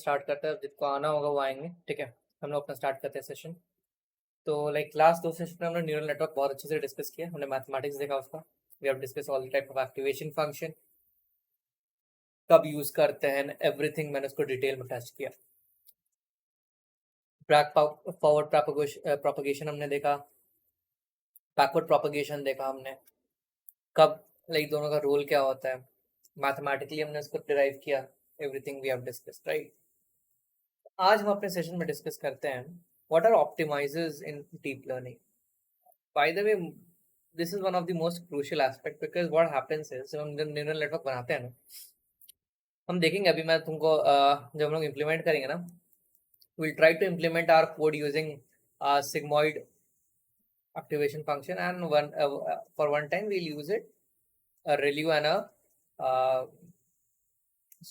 Start करते हैं, जिसको आना होगा वो आएंगे। ठीक है, हम लोग अपना स्टार्ट करते हैं सेशन। तो लाइक लास्ट 2 सेशन में हमने न्यूरल नेटवर्क बहुत अच्छे से डिस्कस किया, हमने मैथमेटिक्स देखा उसका। We have discuss all the type of activation function, कब यूज करते हैं, एवरीथिंग मैंने उसको डिटेल में टच किया। फॉरवर्ड प्रोपगेशन हमने देखा, बैकवर्ड प्रोपगेशन देखा हमने, कब लाइक दोनों का रोल क्या होता है, मैथमेटिकली हमने उसको डिराइव किया। Everything we have discussed, right. आज हम अपने सेशन में डिस्कस करते हैं what are optimizers in deep learning. By the way, this is one of the most crucial aspect, because what happens is जब हम न्यूरल नेटवर्क बनाते हैं ना, हम देखेंगे अभी मैं तुमको जब हम लोग इम्प्लीमेंट करेंगे ना, we'll try to implement our code using sigmoid activation function, and for one time we'll use it a ReLU and a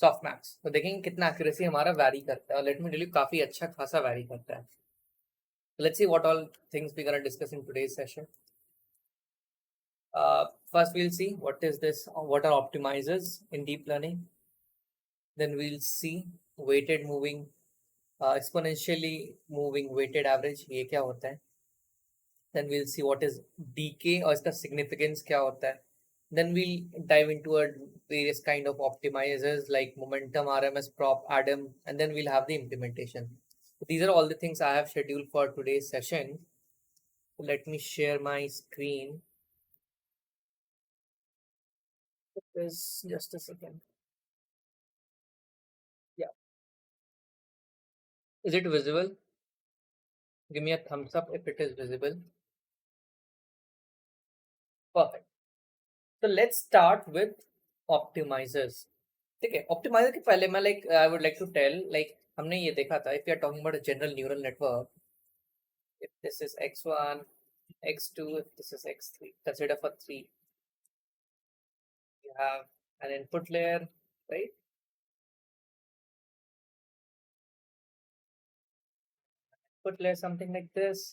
softmax। तो देखेंगे कितना एक्यूरेसी हमारा वैरी करता है, और लेट मी टेल यू काफी अच्छा खासा वैरी करता है। Let's see what all things we're gonna discuss in today's session. First we'll see what are optimizers in deep learning. Then we'll see weighted moving exponentially moving weighted average, ये क्या होता है। Then we'll see what is decay और इसका significance क्या होता है। Then we'll dive into a various kind of optimizers like momentum, RMS, prop, ADAM, and then we'll have the implementation. So these are all the things I have scheduled for today's session. So let me share my screen. Just a second. Yeah. Is it visible? Give me a thumbs up if it is visible. Perfect. So let's start with optimizers. ठीक है, optimiser के पहले मैं I would like to tell, हमने ये देखा था, if you are talking about a general neural network, if this is x1, x2, if this is x3, consider for 3, you have an input layer, right? Input layer something like this,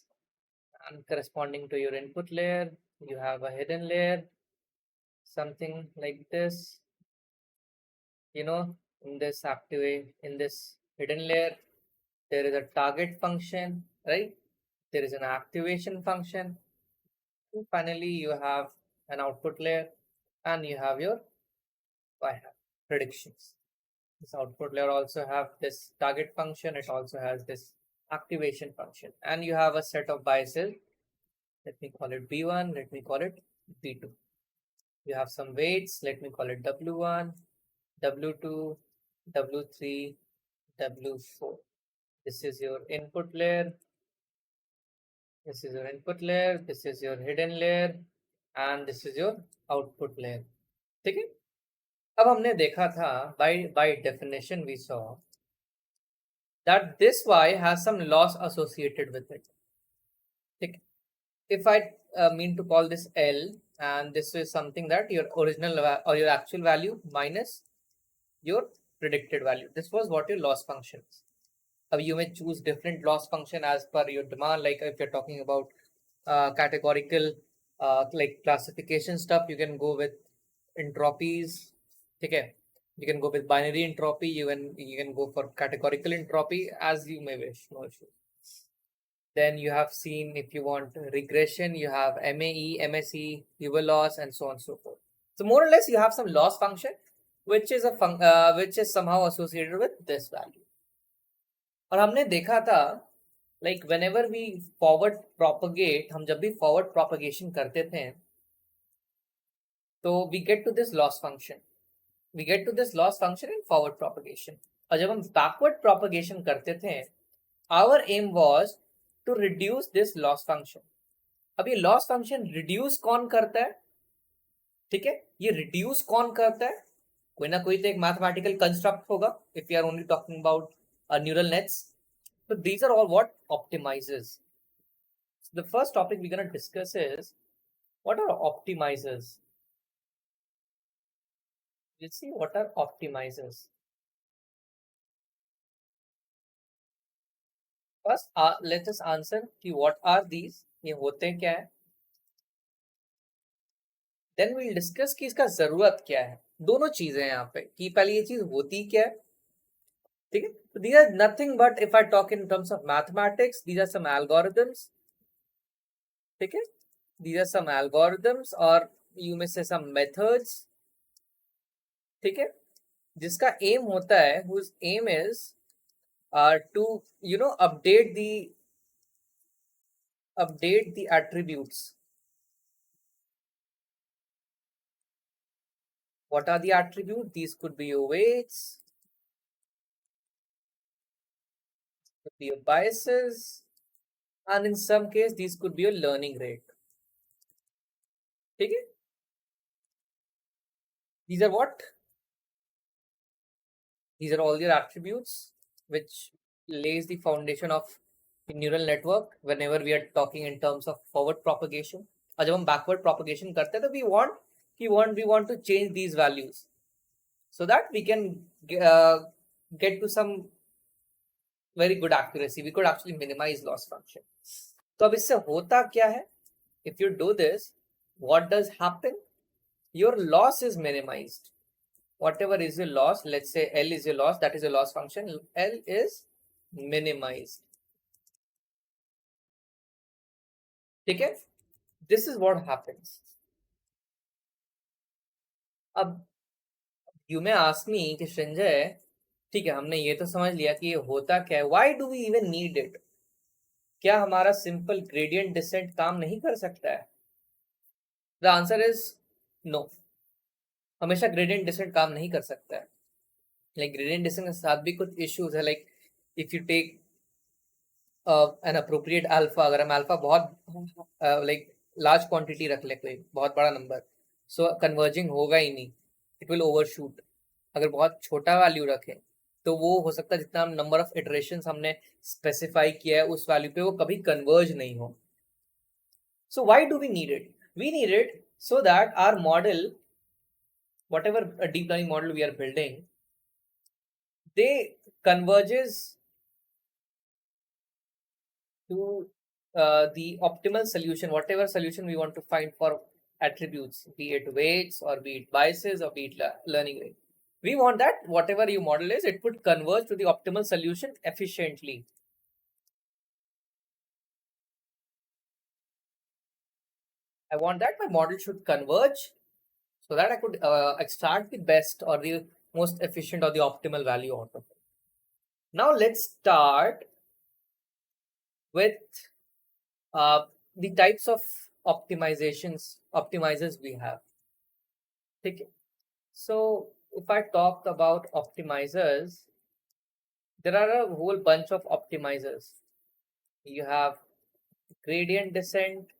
and corresponding to your input layer you have a hidden layer something like this. You know, in this hidden layer there is a target function, right? There is an activation function, and finally you have an output layer, and you have your predictions. This output layer also have this target function, it also has this activation function, and you have a set of biases. Let me call it B1, let me call it B2. You have some weights, let me call it W1, W2, W3, W4. This is your input layer, this is your input layer, this is your hidden layer, and this is your output layer. ठीक है, अब हमने देखा था by definition we saw that this y has some loss associated with it. ठीक, if I mean to call this L, and this is something that your original or your actual value minus your predicted value. This was what your loss function is. You may choose different loss function as per your demand. Like if you're talking about categorical like classification stuff, you can go with entropies. Okay, you can go with binary entropy. You can go for categorical entropy as you may wish. No issue. Then you have seen, if you want regression, you have MAE, MSE, Hubble loss, and so on and so forth. So more or less, you have some loss function, which is which is somehow associated with this value. और हमने देखा था like whenever we forward propagate, हम जब भी forward propagation करते थे, तो we get to this loss function. We get to this loss function in forward propagation. और जब हम backward propagation करते थे, our aim was to reduce this loss function. अब ये loss function reduce कौन करता है? ठीक है, ये reduce कौन करता है? कोई ना कोई तो एक mathematical construct होगा, if we are only talking about neural nets. So these are all what optimizers. So the first topic we're going to discuss is what are optimizers. Let's see what are optimizers. First, let us answer कि what are these, ये होते क्या है. Then we'll discuss कि इसका जरूरत क्या है. दोनों चीजें हैं यहाँ पे, कि पहले ये चीज होती क्या है, ठीक है. So these are nothing but, if I talk in terms of mathematics, these are some algorithms. ठीक है. These are some algorithms, or you may say some methods. ठीक है. जिसका aim होता है, whose aim is to update the attributes. What are the attributes? These could be your weights, could be your biases, and in some case these could be your learning rate. ठीक है. These are what? These are all your attributes which lays the foundation of the neural network whenever we are talking in terms of forward propagation. और जब हम backward propagation करते हैं तो we want to change these values so that we can get to some very good accuracy. We could actually minimize loss function. तो अब इससे होता क्या है? If you do this, what does happen? Your loss is minimized. Whatever is your loss, let's say L is your loss, that is a loss function, L is minimized. ठीक है. This is what happens. अब you may ask me कि संजय, ठीक है, हमने ये तो समझ लिया कि ये होता क्या है. Why do we even need it? क्या हमारा सिंपल ग्रेडियंट डिसेंट काम नहीं कर सकता है? The answer is no. हमेशा ग्रेडियंट डिसेंट काम नहीं कर सकता है. लाइक ग्रेडियंट डिसेंट के साथ भी कुछ इश्यूज है. Like if you take an appropriate alpha, अगर हम अल्फा बहुत लाइक लार्ज क्वांटिटी रख ले, कोई बहुत बड़ा नंबर, सो कन्वर्जिंग होगा ही नहीं, इट विल ओवरशूट. अगर बहुत छोटा वैल्यू रखें तो वो हो सकता है जितना हम नंबर ऑफ इटरेशंस हमने स्पेसिफाई किया है उस वैल्यू पे वो कभी कन्वर्ज नहीं हो. So why do we need it? We need it so that our model, whatever a deep learning model we are building, they converges to the optimal solution, whatever solution we want to find for attributes, be it weights or be it biases or be it learning rate. We want that whatever your model is, it would converge to the optimal solution efficiently. I want that my model should converge so that I could extract the best or the most efficient or the optimal value out of it. Now let's start with the types of optimizers we have. Okay. So if I talk about optimizers, there are a whole bunch of optimizers. You have gradient descent,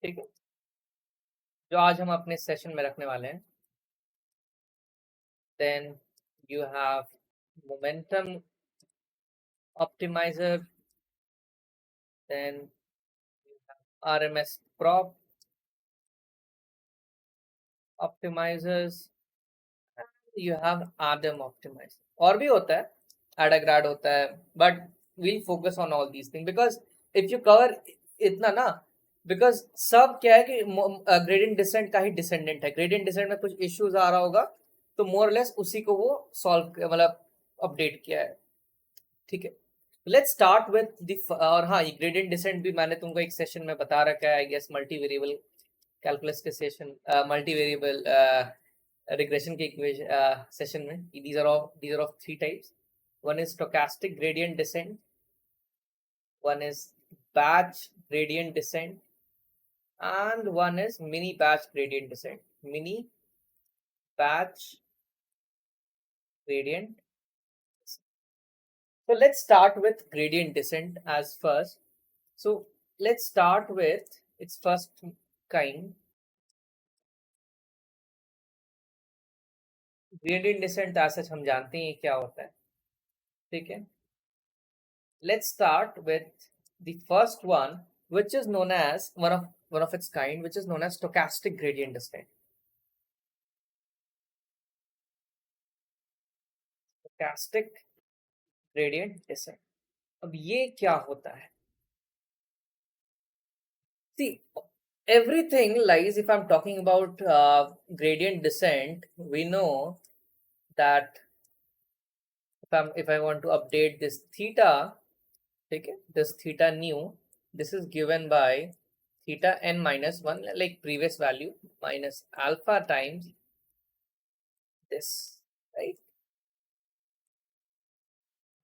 ठीक है, जो आज हम अपने session में रखने वाले हैं. Then you have momentum optimizer, then you have RMS prop optimizers, and you have Adam optimizer. और भी होता है, Adagrad होता है, but we'll focus on all these things because if you cover इतना ना, because सब क्या है कि ग्रेडियंट डिसेंट का ही डिसेंडेंट है. ग्रेडियंट डिसेंट में कुछ इश्यूज आ रहा होगा तो मोर लेस उसी को वो सॉल्व मतलब अपडेट किया है. ठीक है. लेट्स स्टार्ट विद द, और हाँ, ये ग्रेडियंट डिसेंट भी मैंने तुमको एक सेशन में बता रखा है, I guess multi variable calculus के सेशन, मल्टी वेरिएबल regression के सेशन में. these are of three types. One is stochastic gradient descent, one is batch gradient descent, and one is mini batch gradient descent. Mini batch gradient. So let's start with gradient descent as first. So let's start with its first kind. Gradient descent as such हम जानते हैं क्या होता है. ठीक है. Let's start with the first one, which is known as one of its kind, which is known as stochastic gradient descent. Stochastic gradient descent. अब ये क्या होता है? See, everything lies, if I'm talking about gradient descent, we know that if I want to update this theta, okay, this theta new, this is given by theta n minus 1, like previous value, minus alpha times this, right?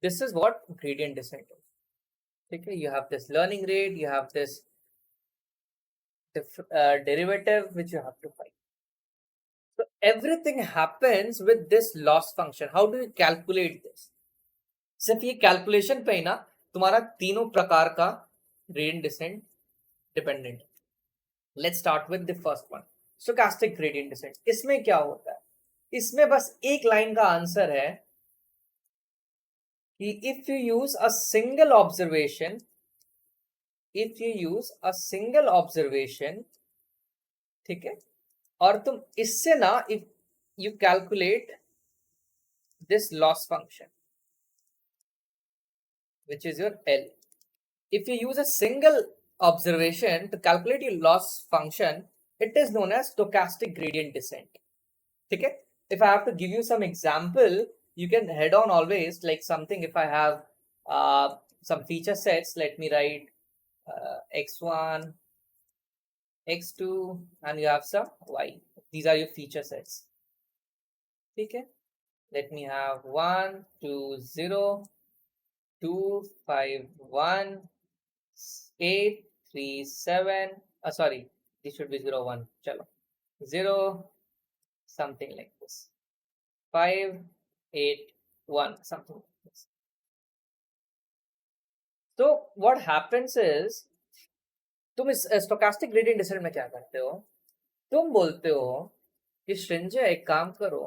This is what gradient descent is. Okay, you have this learning rate, you have this derivative which you have to find. So everything happens with this loss function. How do you calculate this? सिर्फ ये calculation पे ही ना तुम्हारा तीनों प्रकार का gradient descent dependent है. Let's start with the first one, stochastic gradient descent. इसमें क्या होता है? इसमें बस एक लाइन का आंसर है कि if you use a single observation, ठीक है, और तुम इससे ना if you calculate this loss function which is your L. If you use a single observation to calculate your loss function, it is known as stochastic gradient descent. Okay? If I have to give you some example, you can head on always like something. If I have some feature sets, let me write x1, x2, and you have some y. These are your feature sets. Okay? Let me have 1, 2, 0, 2, 5, 1, 8, 3, 7. Sorry, this should be 0, 1. Chalo. 0, something like this. 5, 8, 1, something like this. So what happens is, तुम इस stochastic gradient descent में क्या करते हो? तुम बोलते हो कि श्रिंजय एक काम करो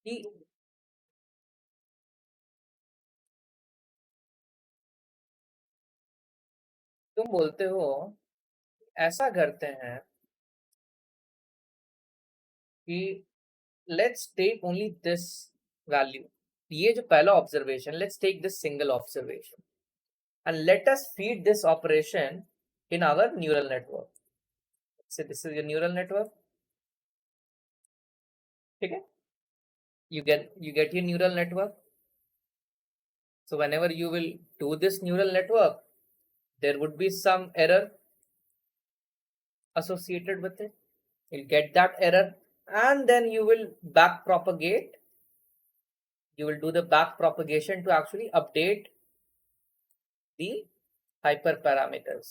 कि तुम बोलते हो ऐसा करते हैं कि let's take only this value. ये जो पहला observation, let's take this single observation and let us feed this operation in our neural network. So this is your neural network. Okay, you get your neural network. So whenever you will do this neural network, there would be some error associated with it. You'll get that error, and then you will back propagate. You will do the back propagation to actually update the hyperparameters.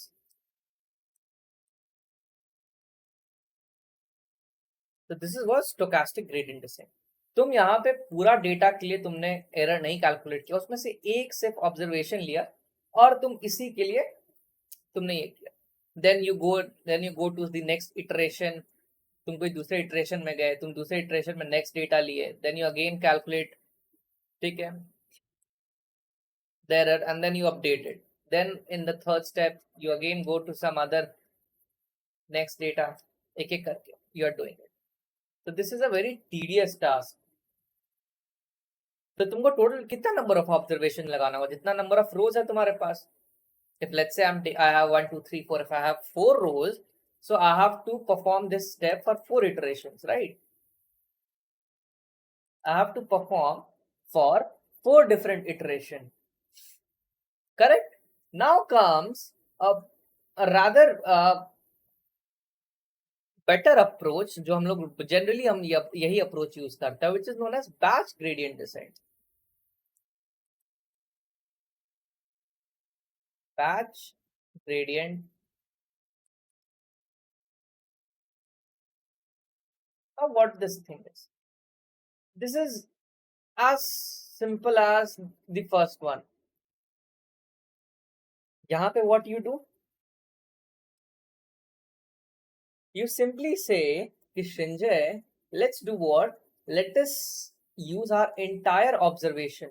So this is what stochastic gradient descent. तुम यहाँ पे पूरा data के लिए तुमने error नहीं calculate किया, उसमें से एक सिर्फ ऑब्जर्वेशन लिया और तुम इसी के लिए तुमने ये किया. Then you go to the next iteration. तुम कोई दूसरे इटरेशन में गए, तुम दूसरे इटरेशन में नेक्स्ट डेटा लिए, देन यू अगेन कैलकुलेट, ठीक है, the error and then you update it. Then in the third step you again go to some other next data, एक एक करके you are doing it. So this is a very tedious task. तो तुमको total कितना number of observation लगाना होगा, जितना number of रोज है तुम्हारे पास. If let's say I have 1, 2, 3, 4, if I have 4 rows, so I have to perform this step for 4 iterations, right? I have to perform for 4 different iterations. Correct? Now comes a rather better approach जो हम लोग generally हम यही approach use करते हैं, which is known as batch gradient descent. Batch gradient. Now what this thing is, this is as simple as the first one. यहाँ पे what you do, you simply say कि Srinjay, let's do what, let us use our entire observation.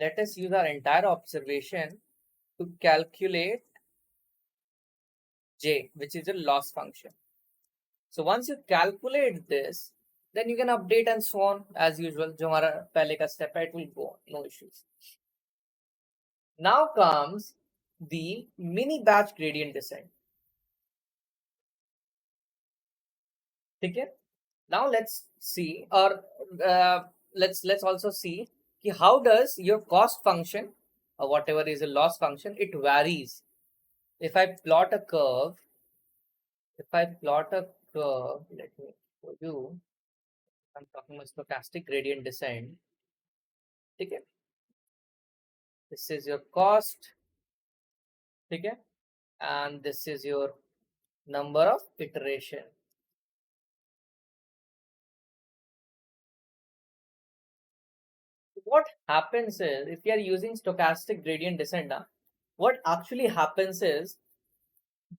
Let us use our entire observation to calculate J, which is a loss function. So once you calculate this, then you can update and so on as usual. जो हमारा पहले का step है, it will go on, no issues. Now comes the mini batch gradient descent. ठीक है. Now let's see, or uh, let's also see कि how does your cost function or whatever is a loss function, it varies. If I plot a curve, let me show you. I'm talking about stochastic gradient descent. ठीक है. This is your cost. ठीक है. And this is your number of iteration. What happens is, if you are using stochastic gradient descent ना, what actually happens is,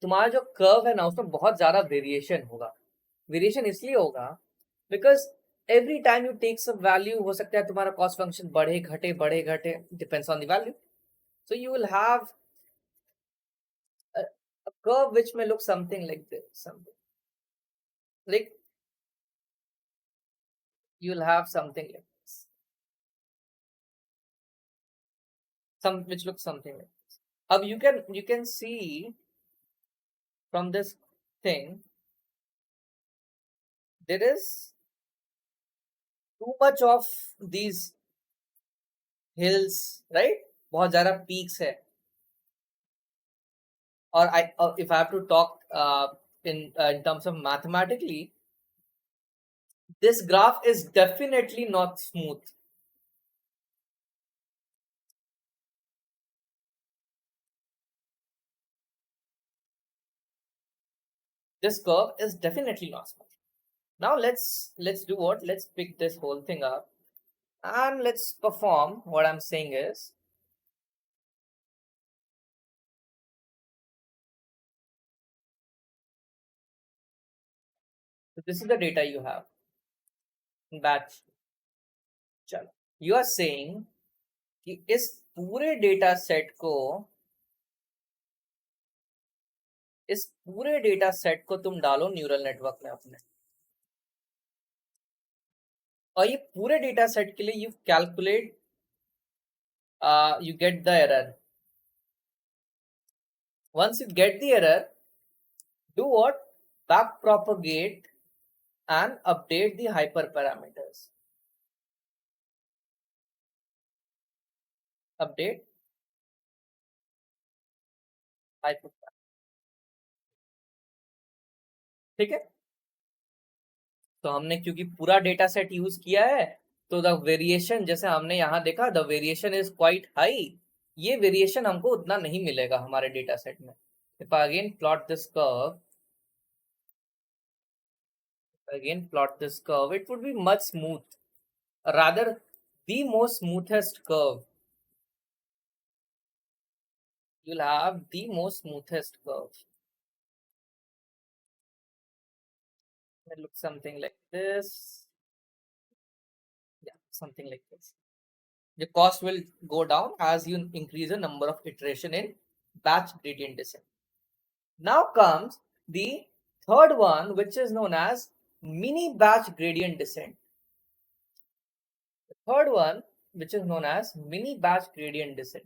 तुम्हारा जो curve है ना उसमें बहुत ज्यादा वेरिएशन होगा. वेरिएशन इसलिए होगा because every time you take some value, हो सकता है तुम्हारा कॉस्ट फंक्शन बढ़े घटे, depends on the value. So you will have a curve which may look something like this, something like, you'll have something like this, some which looks something like this. You can see from this thing, there is too much of these hills, right? बहुत ज़्यादा peaks है. Or if I have to talk in terms of mathematically, this graph is definitely not smooth. This curve is definitely not smooth. Now let's do what? Let's pick this whole thing up and let's perform. What I'm saying is, so this is the data you have in batch. चलो, you are saying कि इस पूरे data set को, तुम डालो neural network में अपने, और ये पूरे डेटा सेट के लिए you calculate, you get the error. Once you get the error, do what? Back propagate and update the hyperparameters. Update hyperparameters. ठीक है. तो हमने क्योंकि पूरा डेटा सेट यूज किया है, तो द वेरिएशन, जैसे हमने यहाँ देखा, the variation is quite high. ये वेरिएशन हमको उतना नहीं मिलेगा हमारे डेटा सेट में. If I again plot this curve, it would be much smooth, rather the most smoothest curve. You'll have the most smoothest curve. It looks something like this. Yeah, something like this. The cost will go down as you increase the number of iteration in batch gradient descent. Now comes the third one, which is known as mini batch gradient descent. The third one, which is known as mini batch gradient descent.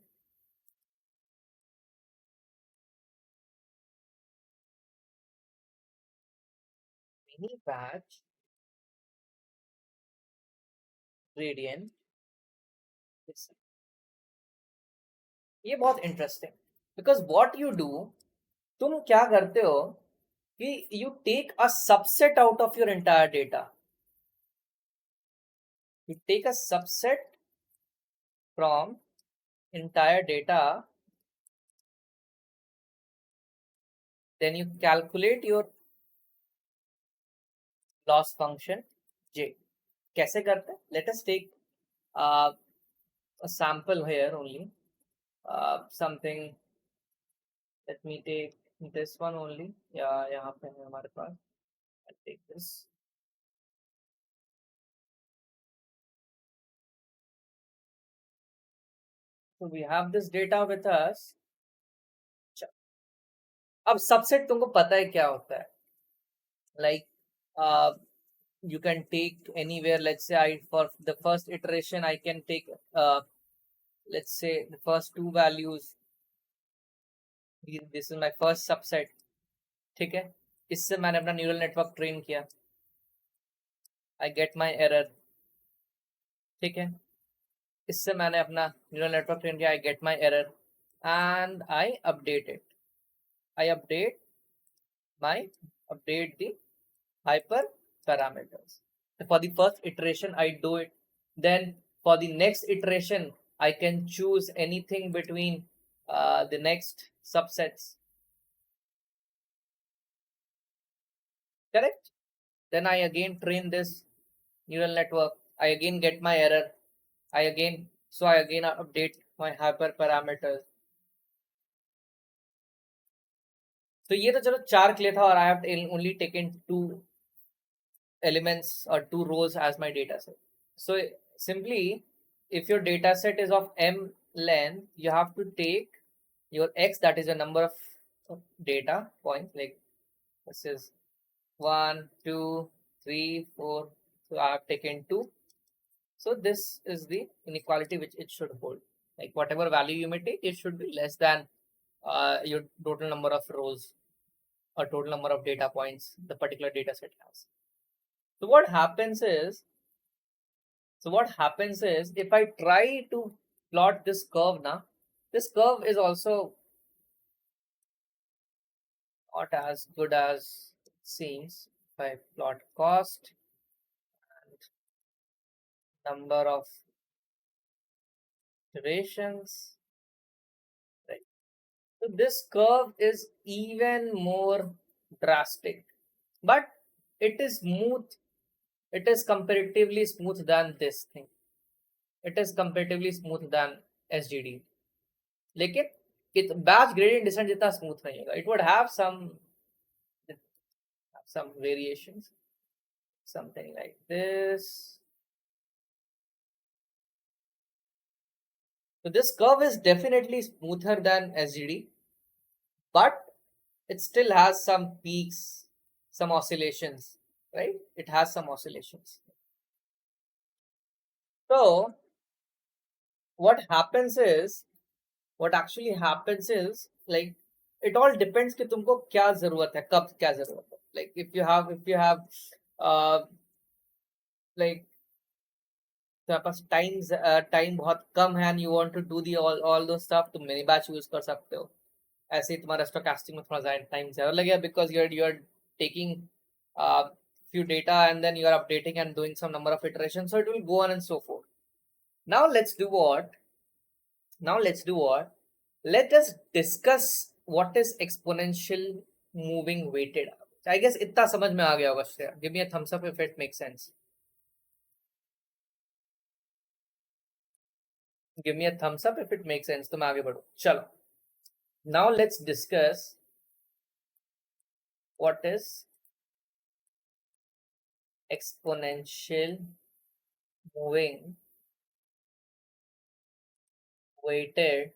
Mini batch gradient descent. ये बहुत interesting, because what you do, तुम क्या करते हो कि you take a subset out of your entire data. You take a subset from entire data, then you calculate your loss function J. कैसे करते हैं? Let us take a sample here only. Something, let me take this one only. यहाँ पे है हमारे पास. I'll take this. So we have this data with us. अब subset तुमको पता है क्या होता है. Like you can take anywhere. Let's say for the first iteration I can take let's say the first two values. This is my first subset. ठीक है. इससे मैंने अपना न्यूरल नेटवर्क ट्रेन किया. I get my error. ठीक है, इससे मैंने अपना न्यूरल नेटवर्क ट्रेन किया. I get my error and I update it. I update the hyper parameters. For the first iteration, I do it. Then for the next iteration, I can choose anything between the next subsets. Correct? Then I again train this neural network. I again get my error. I again update my hyperparameters. So ये तो चलो 4 के लिए था, और I have only taken 2 elements or 2 rows as my data set. So simply, if your data set is of m length, you have to take your x, that is a number of data points, like this is 1, 2, 3, 4. So I have taken 2. So this is the inequality which it should hold. Like whatever value you may take, it should be less than your total number of rows or total number of data points the particular data set has. So what happens is if I try to plot this curve now, this curve is also not as good as it seems. If I plot cost and number of iterations, right? So this curve is even more drastic, but it is smooth. It is comparatively smooth than this thing. It is comparatively smooth than SGD. लेकिन batch gradient descent जितना smooth नहीं होगा. It would have some variations, something like this. So this curve is definitely smoother than SGD, but it still has some peaks, some oscillations, right? It has some oscillations. So what actually happens is, like, it all depends कि तुमको क्या जरूरत है, कब क्या जरूरत है. Like if you have like तुम्हारे पास टाइम बहुत कम है and you want to do the all those stuff, तुम मिनी बैच यूज कर सकते हो. ऐसे ही तुम्हारा स्टोकेस्टिक में थोड़ा ज्यादा टाइम ज्यादा लगेगा because you're taking few data and then you are updating and doing some number of iterations, so it will go on and so forth. Now let's do what? Let us discuss what is exponential moving weighted average. I guess इतना समझ में आ गया होगा. Shreya, give me a thumbs up if it makes sense. Give me a thumbs up if it makes sense. तो मैं आगे बढ़ूं. चलो. Now let's discuss what is exponential moving weighted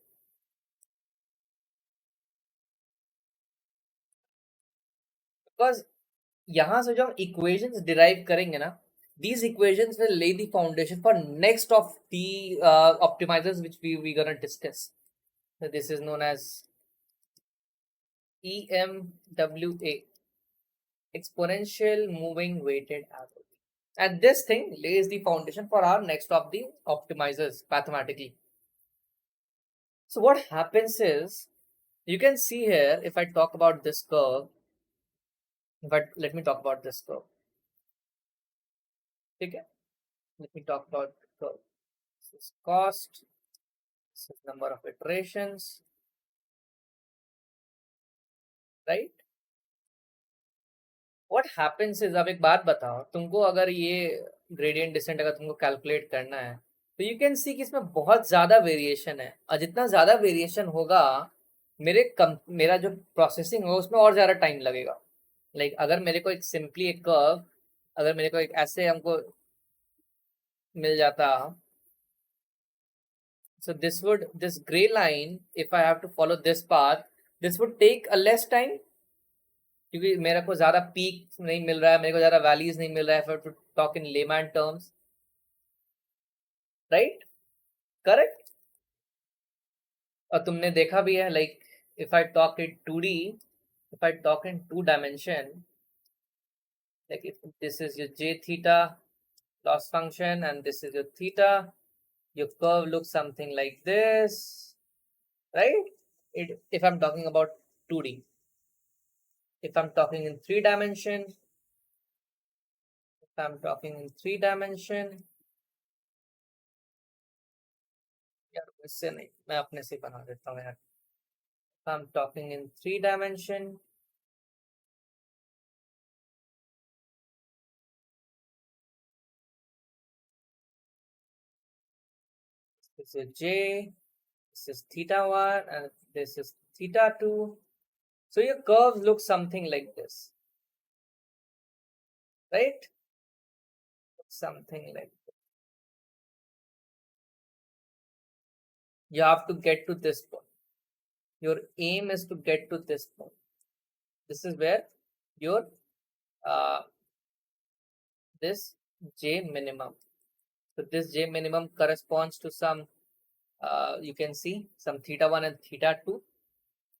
because यहाँ से जो हम equations derive करेंगे ना, these equations will lay the foundation for next of the optimizers which we gonna discuss. So this is known as EMWA, exponential moving weighted average. And this thing lays the foundation for our next of the optimizers mathematically. So what happens is, you can see here, if I talk about this curve, but let me talk about this curve. Okay, let me talk about the curve. This is cost, this is number of iterations, right? What happens is, अब एक बात बताओ, तुमको अगर ये gradient descent अगर तुमको calculate करना है, तो you can see कि इसमें बहुत ज्यादा वेरिएशन है, और जितना ज्यादा वेरिएशन होगा मेरा जो प्रोसेसिंग होगा उसमें और ज्यादा टाइम लगेगा. लाइक अगर मेरे को एक सिंपली एक कर्व, अगर मेरे को एक ऐसे हमको मिल जाता, so this gray line, if I have to follow this path, this would take a less time क्योंकि मेरे को ज्यादा पीक नहीं मिल रहा है, मेरे को ज्यादा वैल्यूज नहीं मिल रहा है. To talk in layman terms, right? Correct. और तुमने देखा भी है, like if I talk in 2D, if I talk in 2 dimension, like if this is your j theta, loss function, and this is your theta. Your curve looks something like this, right? If I'm talking about 2D. If I'm talking in 3 dimension, यार इससे नहीं, मैं अपने से बना देता हूँ यार. If I'm talking in 3 dimension, this is J, this is theta 1, and this is theta 2. So your curves look something like this, right? Something like this. You have to get to this point. Your aim is to get to this point. This is where your this J minimum. So this J minimum corresponds to some, you can see some theta 1 and theta 2.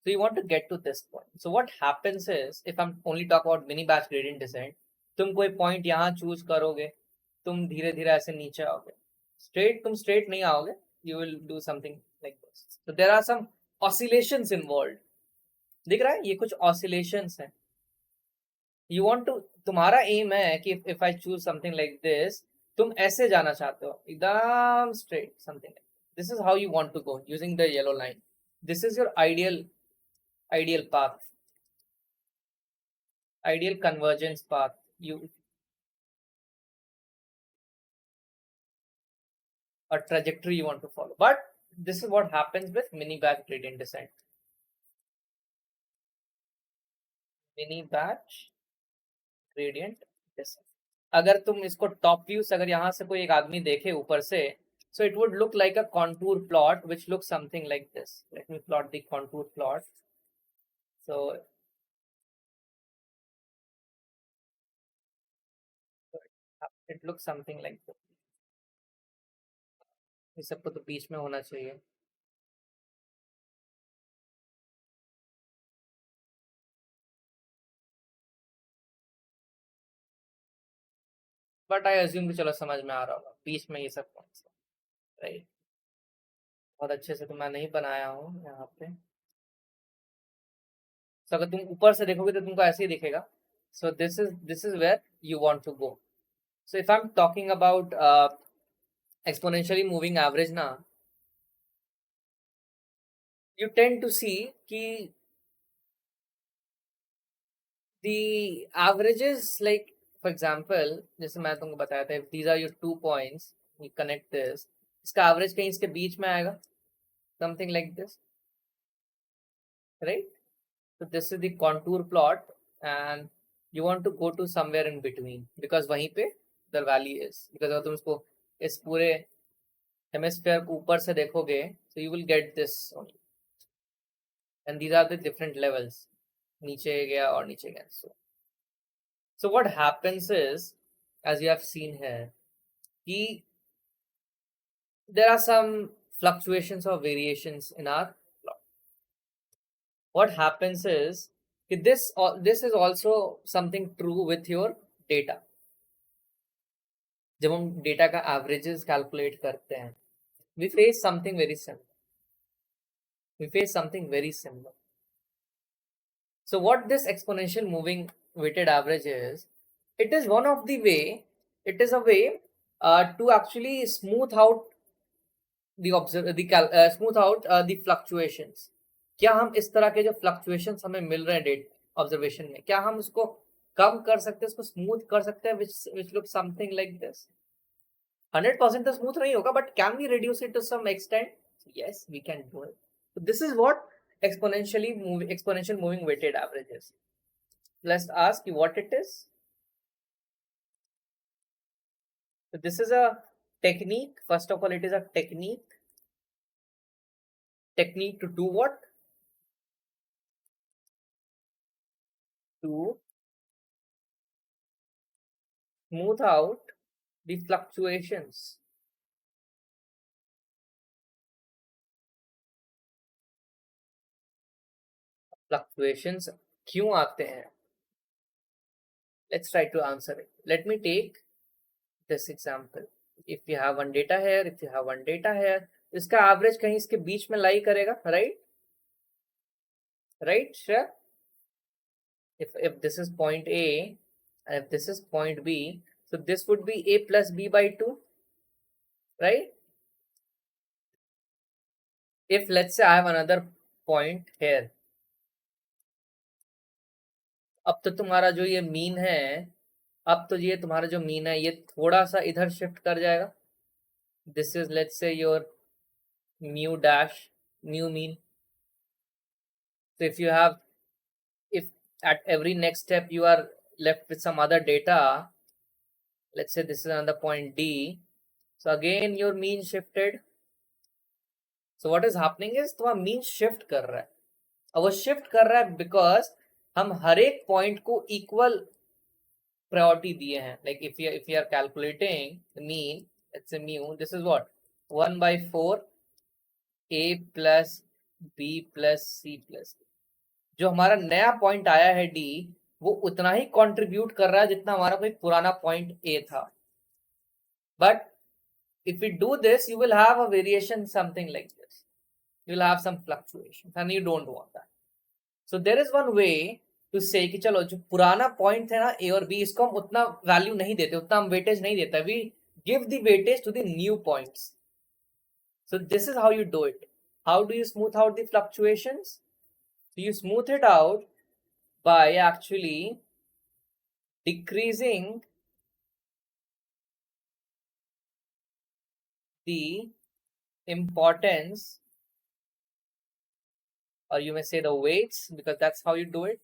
So you want to get to this point. So what happens is, if I'm only talk about mini batch gradient descent, तुम कोई point यहाँ choose करोगे, तुम धीरे धीरे ऐसे नीचे आओगे. तुम straight नहीं आओगे. You will do something like this. So there are some oscillations involved. दिख रहा है? ये कुछ oscillations हैं. You want to, तुम्हारा aim है कि if I choose something like this, तुम ऐसे जाना चाहते हो, एकदम straight, something like this. This is how you want to go using the yellow line. This is your ideal path, ideal convergence path. A trajectory you want to follow. But this is what happens with mini batch gradient descent. Mini batch gradient descent. अगर तुम इसको top view से, अगर यहाँ से कोई एक आदमी देखे ऊपर से, so it would look like a contour plot which looks something like this. Let me plot the contour plot. So it looks something like this. इस सबको तो बीच में होना चाहिए. बट आई अज्यूम कि चलो समझ में आ रहा होगा बीच में ये सब कौन सा, राइट. बहुत अच्छे से तो मैं नहीं बनाया हूँ यहाँ पे. So अगर तुम ऊपर से देखोगे तो तुमको ऐसे ही दिखेगा. So this is where you want to go. So if I'm talking about exponentially moving average now, you tend to see कि the averages, like for example, जैसे मैं तुमको बताया था, if these are your 2 points, you connect this, इसका average कहीं इसके बीच में आएगा, something like this, right? So this is the contour plot, and you want to go to somewhere in between because वहीं पे the valley is. Because अगर तुम इसको इस पूरे हेमिस्फीयर को ऊपर से देखोगे, so you will get this only. And these are the different levels. नीचे गया और नीचे गया. So what happens is, as you have seen here, there are some fluctuations or variations in our plot. What happens is this is also something true with your data. जब हम data का averages calculate करते हैं, we face something very similar. So what this exponential moving weighted average is, it is one of the way, it is a way to actually smooth out the fluctuations. क्या हम इस तरह के जो fluctuations हमें मिल रहे हैं डेटा ऑब्जर्वेशन में, क्या हम उसको कम कर सकते हैं, उसको स्मूथ कर सकते हैं, which looks something like this. 100% तो स्मूथ नहीं होगा, but can we reduce it to some extent? Yes, we can do it. So this is what exponential moving weighted average is. Let's ask you what it is. So this is a technique. First of all, it is a technique to do what? To smooth out the fluctuations. Fluctuations क्यों आते हैं? Let's try to answer it. Let me take this example. If you have one data here, if you have one data here, इसका average कहीं इसके बीच में lie करेगा, right? Right, sure. If this is point A and if this is point B, so this would be A plus B by 2, right? If let's say I have another point here, अब तो तुम्हारा जो ये mean है, अब तो ये तुम्हारा जो मीन है ये थोड़ा सा इधर शिफ्ट कर जाएगा. This is let's say your mu dash, mu mean. So if at every next step you are left with some other data, let's say this is another point D, so again your mean shifted. So what is happening is तुम्हारा mean shift कर रहा है. अब वो shift कर रहा है because हम हर एक point को equal priority दिए हैं. Like if you are calculating the mean, let's say mu, this is what 1 by 4 A plus B plus C plus D. जो हमारा नया पॉइंट आया है D, वो उतना ही कंट्रीब्यूट कर रहा है जितना हमारा कोई पुराना पॉइंट A था. But if we do this, you will have a variation something like this. You will have some fluctuations and you don't want that. So there is one way to say कि चलो जो पुराना point थे ना A और B, इसको हम उतना वैल्यू नहीं देते, उतना हम वेटेज नहीं देते. We give the weightage to the new points. So this is how you do it. How do you smooth out the fluctuations? So you smooth it out by actually decreasing the importance, or you may say the weights, because that's how you do it,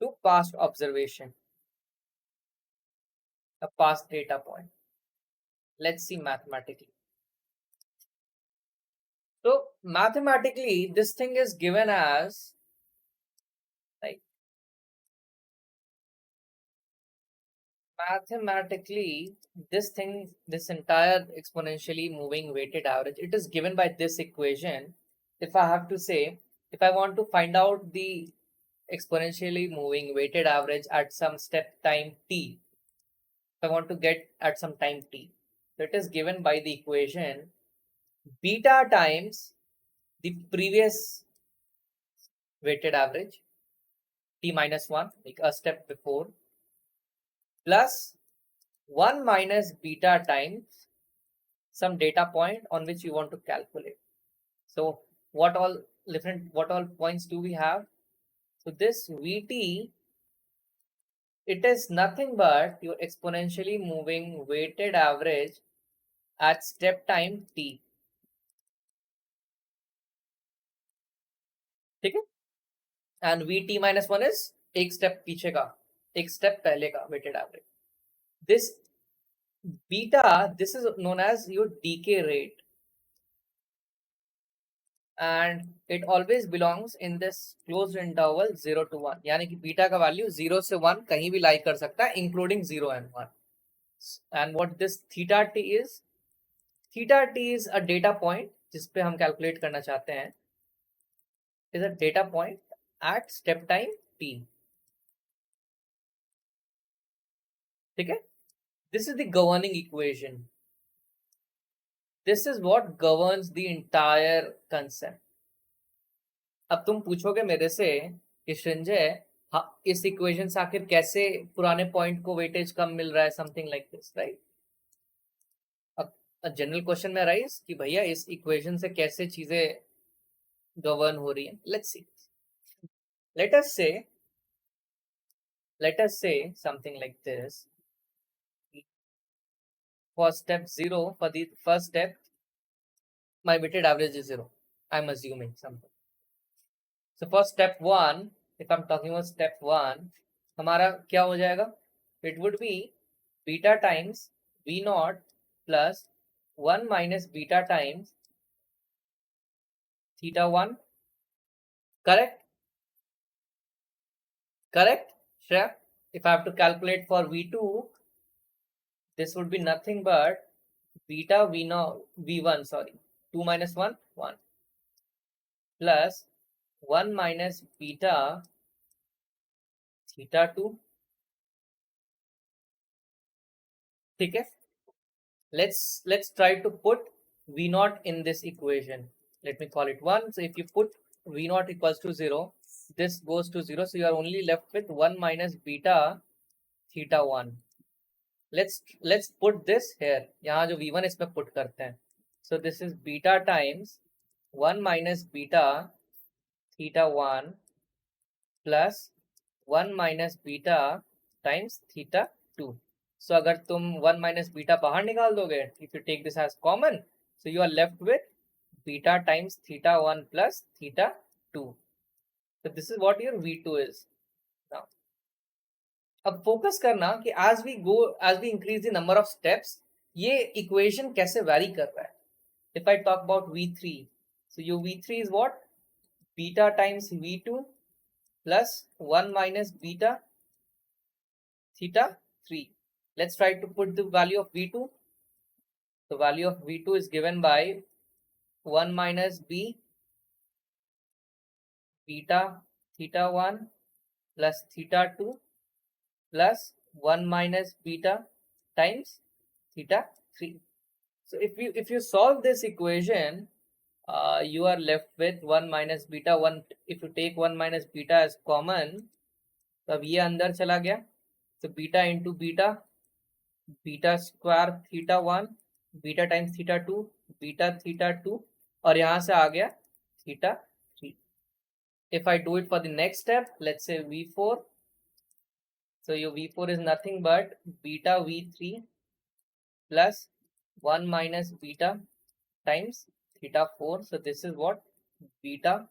to past observation, a past data point. Let's see mathematically. So mathematically, this thing is given as like mathematically this entire exponentially moving weighted average, it is given by this equation. If I have to say, if I want to find out the exponentially moving weighted average at some step time t, if I want to get at some time t, so it is given by the equation beta times the previous weighted average t minus 1, like a step before, plus 1 minus beta times some data point on which you want to calculate. So what all points do we have? So this Vt, it is nothing but your exponentially moving weighted average at step time t. ठीक है? And Vt minus 1 is एक step पीछे का, एक step पहले का weighted average. This beta, this is known as your decay rate, and it always belongs in this closed interval 0 to 1. यानी कि beta का value 0 से 1 कहीं भी lie कर सकता है, including 0 and 1. And what this theta t is? Theta t is a data point जिस पे हम calculate करना चाहते हैं. Is a data point at step time t. ठीक है? This is the governing equation. This is what governs the entire concept. अब तुम पूछोगे मेरे से कि संजय, इस इक्वेशन से आखिर कैसे पुराने पॉइंट को वेटेज कम मिल रहा है, समथिंग लाइक दिस, राइट? अब जनरल क्वेश्चन में राइज कि भैया इस इक्वेशन से कैसे चीजें गवर्न हो रही हैं. Let's see. let us say something like this. For step 0, for the first step, my weighted average is 0. I'm assuming something. So for step 1, if I'm talking about step 1, हमारा क्या हो जाएगा? It would be beta times V0 plus 1 minus beta times theta 1. Correct? Correct? Sure. If I have to calculate for V2, this would be nothing but beta V1, sorry, 2 minus 1, 1, plus 1 minus beta theta 2 ठीक है, let's try to put v naught in this equation. Let me call it 1. So if you put v naught equals to 0, this goes to 0, so you are only left with 1 minus beta theta 1. let's put this here. यहाँ जो v1 इसमें put करते हैं. So this is beta times 1 minus beta theta 1 plus 1 minus beta times theta 2. So अगर तुम 1 minus beta बाहर निकाल दोगे, if you take this as common, so you are left with beta times theta 1 plus theta 2. So this is what your v2 is. Now अब focus करना कि as we increase the number of steps, ये equation कैसे vary कर रहा है. If I talk about v3, so your v3 is what? Beta times v2 plus 1 minus beta theta 3. Let's try to put the value of v2. The value of v2 is given by 1 minus beta theta 1 plus theta 2 plus 1 minus beta times theta 3. So if you solve this equation, you are left with 1 minus beta 1. If you take 1 minus beta as common, तो अब ये अंदर चला गया, तो beta into beta, beta square theta 1, beta times theta 2, beta theta 2, और यहाँ से आ गया theta 3. If I do it for the next step, let's say v4, so your v4 is nothing but beta v3 plus 1 minus beta times theta 4. So this is what? Beta,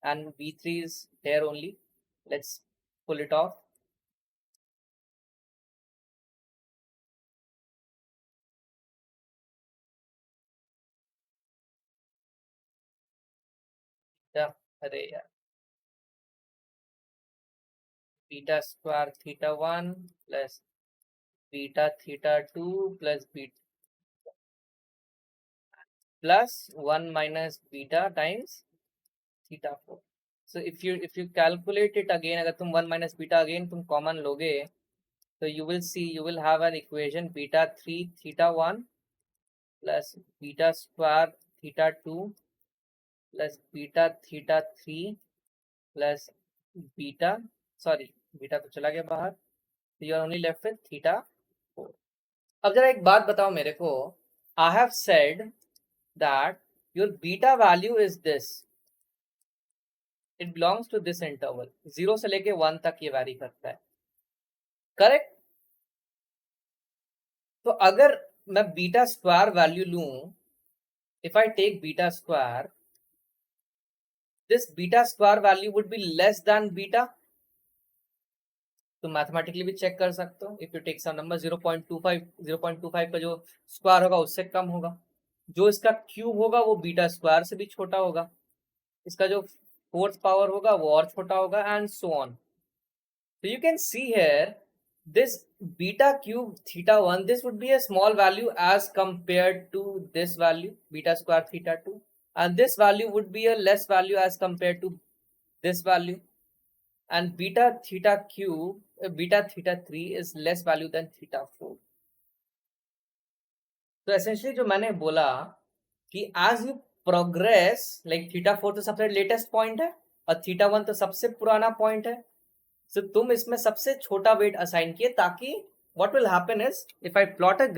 and v3 is here only. Let's pull it off. Yeah, अरे यार, beta square theta 1 plus beta theta 2 plus beta plus 1 minus beta times theta 4. So if you calculate it again, अगर तुम 1 minus beta again तुम common लोगे, so you will see, you will have an equation beta 3 theta 1 plus beta square theta 2 plus beta theta 3 plus beta, sorry beta तो चला गया बाहर, so you are only left with theta 4. अब जरा एक बात बताओ मेरे को, I have said that your beta value is this. It belongs to this interval. 0 से लेके 1 तक ये वैरी करता है. करेक्ट? तो अगर मैं बीटा स्क्वायर वैल्यू लूं, if I take beta square, this beta square value would be less than beta. तो मैथमेटिकली भी चेक कर सकते हो. If you take some number 0.25 का जो स्क्वायर होगा उससे कम होगा. जो इसका क्यूब होगा वो बीटा स्क्वायर से भी छोटा होगा. इसका जो फोर्थ पावर होगा वो और छोटा होगा, and so on. So you can see here this beta cube theta 1, this would be a small value as compared to this value beta square theta 2, and this value would be a less value as compared to this value, and beta theta cube beta theta 3 is less value than theta 4. So essentially जो मैंने बोला कि as you progress, like theta 4 तो सबसे latest point है और theta 1 तो सबसे पुराना पॉइंट है. So तुम इसमें सबसे छोटा वेट असाइन किए, ताकि what will happen is if I plot a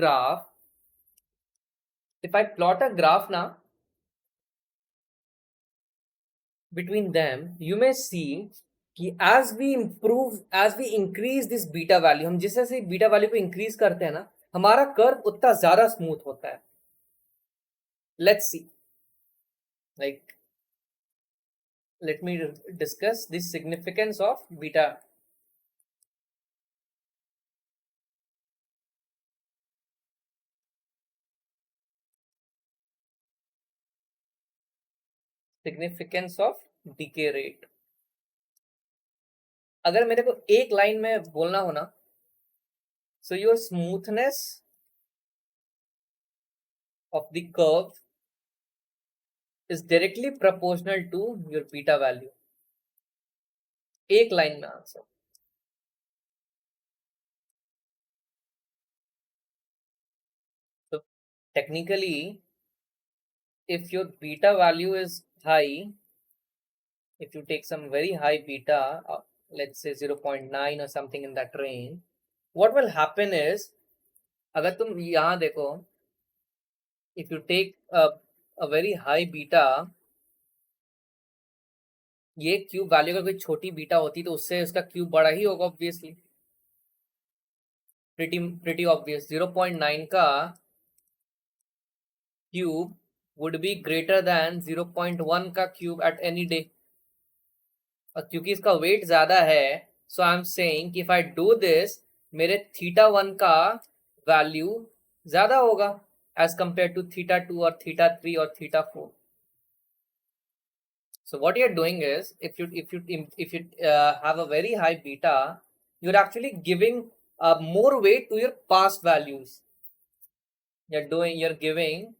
graph now between them, you may see कि as we increase this beta value, हम जिस से बीटा वैल्यू को इंक्रीज करते हैं ना, हमारा कर्व उतना ज्यादा स्मूथ होता है. Let's see, like let me discuss the significance of beta. Significance of decay rate. अगर मेरे को एक लाइन में बोलना हो ना, so your smoothness of the curve is directly proportional to your beta value. एक लाइन में answer. technically, if your beta value is high, if you take some very high beta, let's say 0.9 or something in that range, what will happen is, अगर तुम यहाँ देखो, if you take a very high beta, ये cube value अगर कोई छोटी beta होती तो उससे उसका क्यूब बड़ा ही होगा ऑब्वियसली, प्रिटी ऑब्वियस. 0.9 का cube would be greater than 0.1 का क्यूब at any day. और क्योंकि इसका वेट ज्यादा है, सो आई एम सेइंग कि इफ आई डू दिस, मेरे थीटा 1 का वैल्यू ज्यादा होगा एज कंपेयर टू थीटा 2 और थीटा 3 और theta 4. So what you're doing is, if you have a very high beta, you're actually giving more weight to your past values. You're giving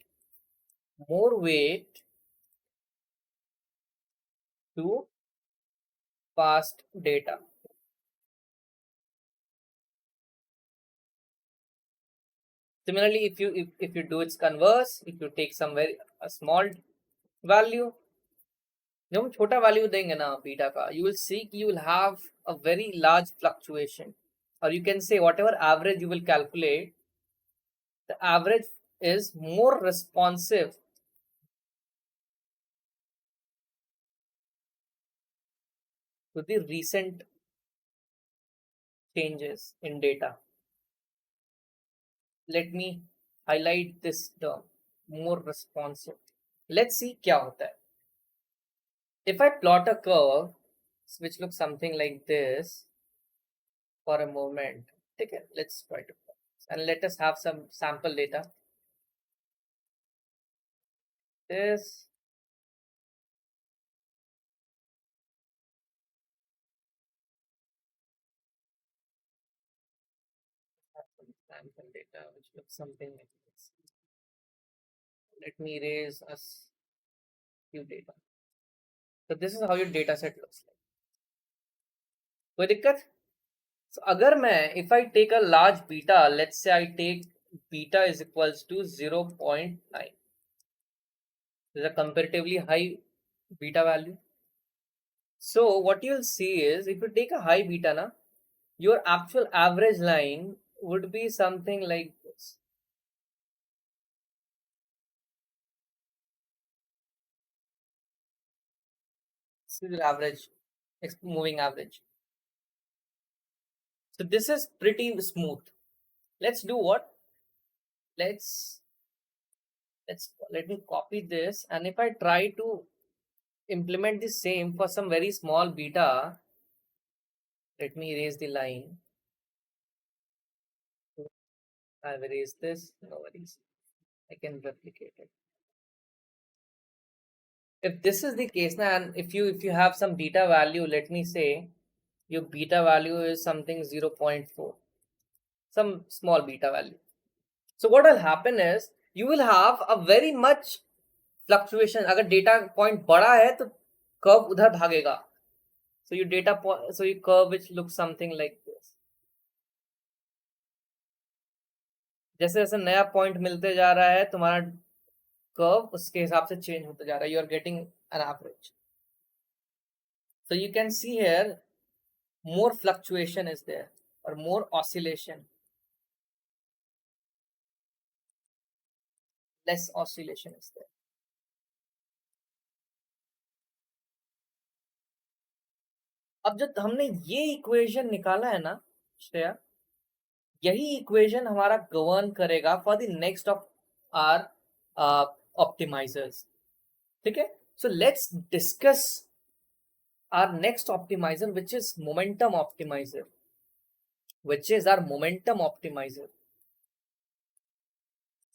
more weight to past data. Similarly, if you do its converse, if you take some very small value, जब हम छोटा value देंगे ना beta का, you will see you will have a very large fluctuation, or you can say whatever average you will calculate, the average is more responsive to the recent changes in data. Let me highlight this term, more responsive. Let's see क्या होता है. If I plot a curve which looks something like this for a moment, okay, let's try to, and let us have some sample data. This sample data which looks something like this. Let me erase a few data. So this is how your data set looks like. कोई दिक्कत? So अगर मैं, if I take a large beta, let's say I take beta is equals to 0.9. This is a comparatively high beta value. So what you'll see is, if you take a high beta na, your actual average line would be something like this. This is your average, moving average. So this is pretty smooth. Let's do what? Let me copy this, and if I try to implement the same for some very small beta, let me erase the line. I've erased this, no worries. I can replicate it. If this is the case now, and if you have some beta value, let me say your beta value is something 0.4, some small beta value. So what will happen is, you will have a very much fluctuation. अगर data point बड़ा है तो curve उधर भागेगा. So your data point, so your curve which looks something like this. जैसे जैसे नया point मिलते जा रहा है, तुम्हारा कर्व उसके हिसाब से चेंज होता जा रहा है. You are getting an average. So you can see here, more fluctuation is there, or more oscillation, less oscillation is there. अब जब हमने ये इक्वेशन निकाला है ना श्रेया, यही इक्वेशन हमारा गवर्न करेगा for the next of our optimizers. ठीक है. So let's discuss our next optimizer, which is momentum optimizer,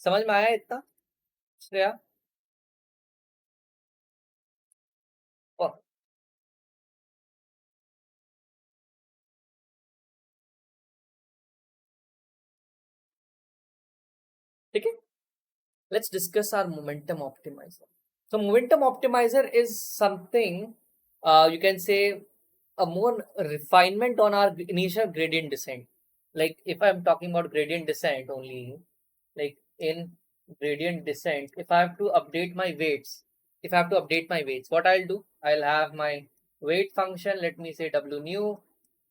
समझ में आया इतना श्रेया? ठीक है. Let's discuss our momentum optimizer. So momentum optimizer is something, you can say, a more refinement on our initial gradient descent. Like if I'm talking about gradient descent only, like in gradient descent, if I have to update my weights, what I'll do, I'll have my weight function, let me say W new.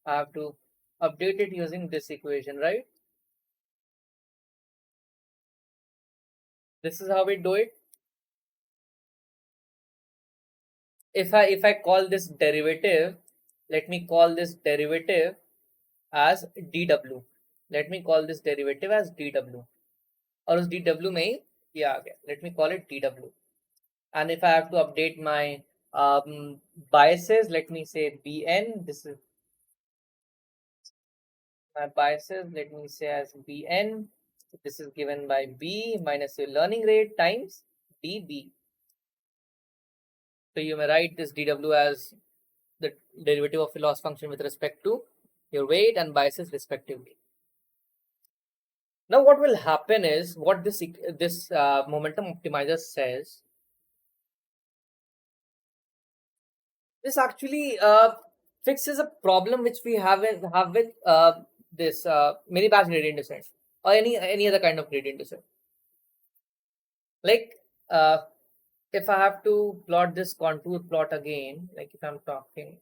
I have to update it using this equation, right? This is how we do it. If I call this derivative, let me call this derivative as dw. Let me call this derivative as dw. और उस dw में ही ये आ गया. Let me call it dw. And if I have to update my biases, let me say bn. This is my biases. Let me say as bn. This is given by b minus your learning rate times db. So you may write this dw as the derivative of a loss function with respect to your weight and biases respectively. Now what will happen is, what this momentum optimizer says, this actually fixes a problem which we have with this mini batch gradient descent or any other kind of gradient descent. Like if I have to plot this contour plot again, like if I'm talking,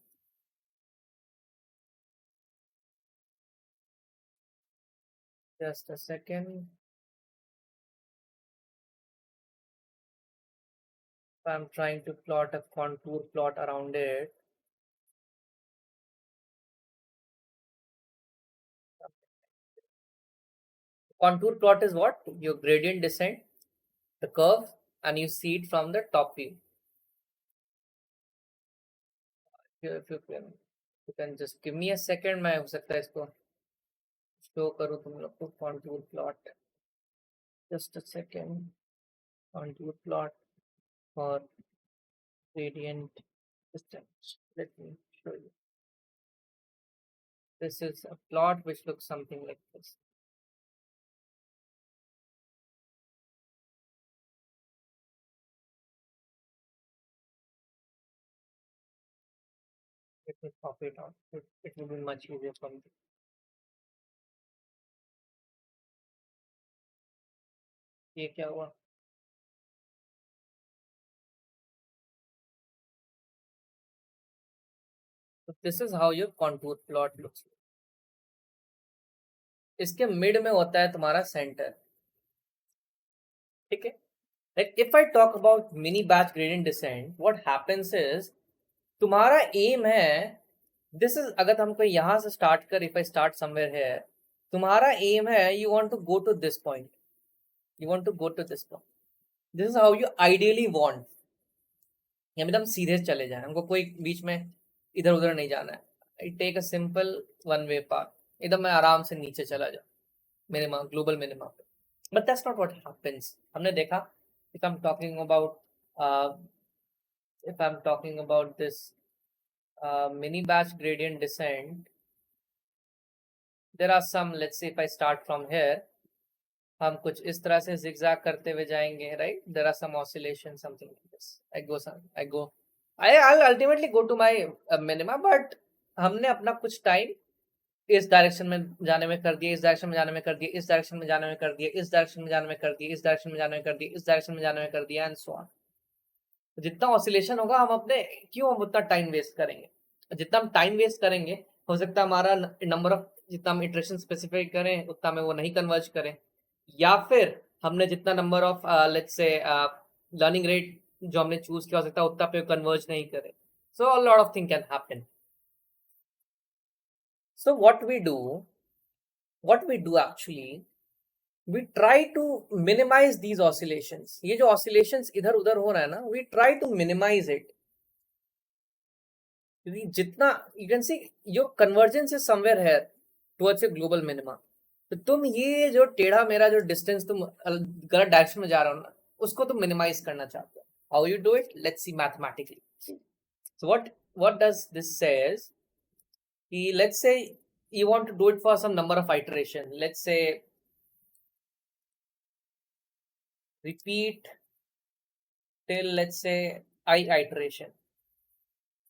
just a second. If I'm trying to plot a contour plot around it, contour plot is what? Your gradient descent, the curve, and you see it from the top view. If you can just give me a second, मैं हो सकता है इसको show करूँ तुम लोग को contour plot. Just a second. Contour plot for gradient distance. Let me show you. This is a plot which looks something like this. Let me copy it out. It will be much easier for me. ये क्या हुआ? So this is how your contour plot looks like. इसके mid में होता है तुम्हारा centre. ठीक है. Like if I talk about mini batch gradient descent, what happens is, तुम्हारा एम है, दिस इज, अगर हमको यहां से स्टार्ट कर, इफ आई स्टार्ट समवेयर है, तुम्हारा एम है, you want to go to this point, you want to go to this point. This is how you ideally want. एकदम सीधे चले जाए, हमको कोई बीच में इधर उधर नहीं जाना है. I take a simple one way path, एकदम मैं आराम से नीचे चला जाऊं मिनिमम, ग्लोबल मिनिमम पे. But that's not what happens. हमने देखा, if I am talking about if I'm talking about this mini batch gradient descent, there are some, let's say if I start from here, हम कुछ इस तरह से zigzag करते हुए जाएंगे, right? There are some oscillation, something like this. I'll ultimately go to my minima, but हमने अपना कुछ टाइम इस डायरेक्शन में जाने में कर दिया, इस डायरेक्शन में जाने में कर दिया, इस डायरेक्शन में जाने में कर दिया, इस डायरेक्शन में जाने में कर दिया, इस डायरेक्शन में जाने में कर दिया, इस डायरेक्शन में जाने में कर दिया, एंड सो ऑन. जितना ऑसिलेशन होगा, हम अपने क्यों हम उतना टाइम वेस्ट करेंगे? जितना हम टाइम वेस्ट करेंगे, हो सकता है हमारा नंबर ऑफ, जितना हम इटरेशन स्पेसिफाई करें उतना में वो नहीं कन्वर्ज करें, या फिर हमने जितना number of let's say learning rate जो हमने चूज किया हो सकता है उतना पे कन्वर्ज नहीं करे. So a lot of thing can happen. So what we do actually, we try to minimize these oscillations. ये जो oscillations इधर उधर हो रहा है ना, we try to minimize it. जितना, you can see your convergence is somewhere here towards a global minima. तो तुम ये जो टेढ़ा मेरा जो डिस्टेंस तुम गलत डायरेक्शन में जा रहा हो ना, उसको तुम मिनिमाइज करना चाहते हो. How you do it? Let's see mathematically. So what does this says, let's say you want to do it for some number of iteration, let's say repeat till, let's say, I iteration,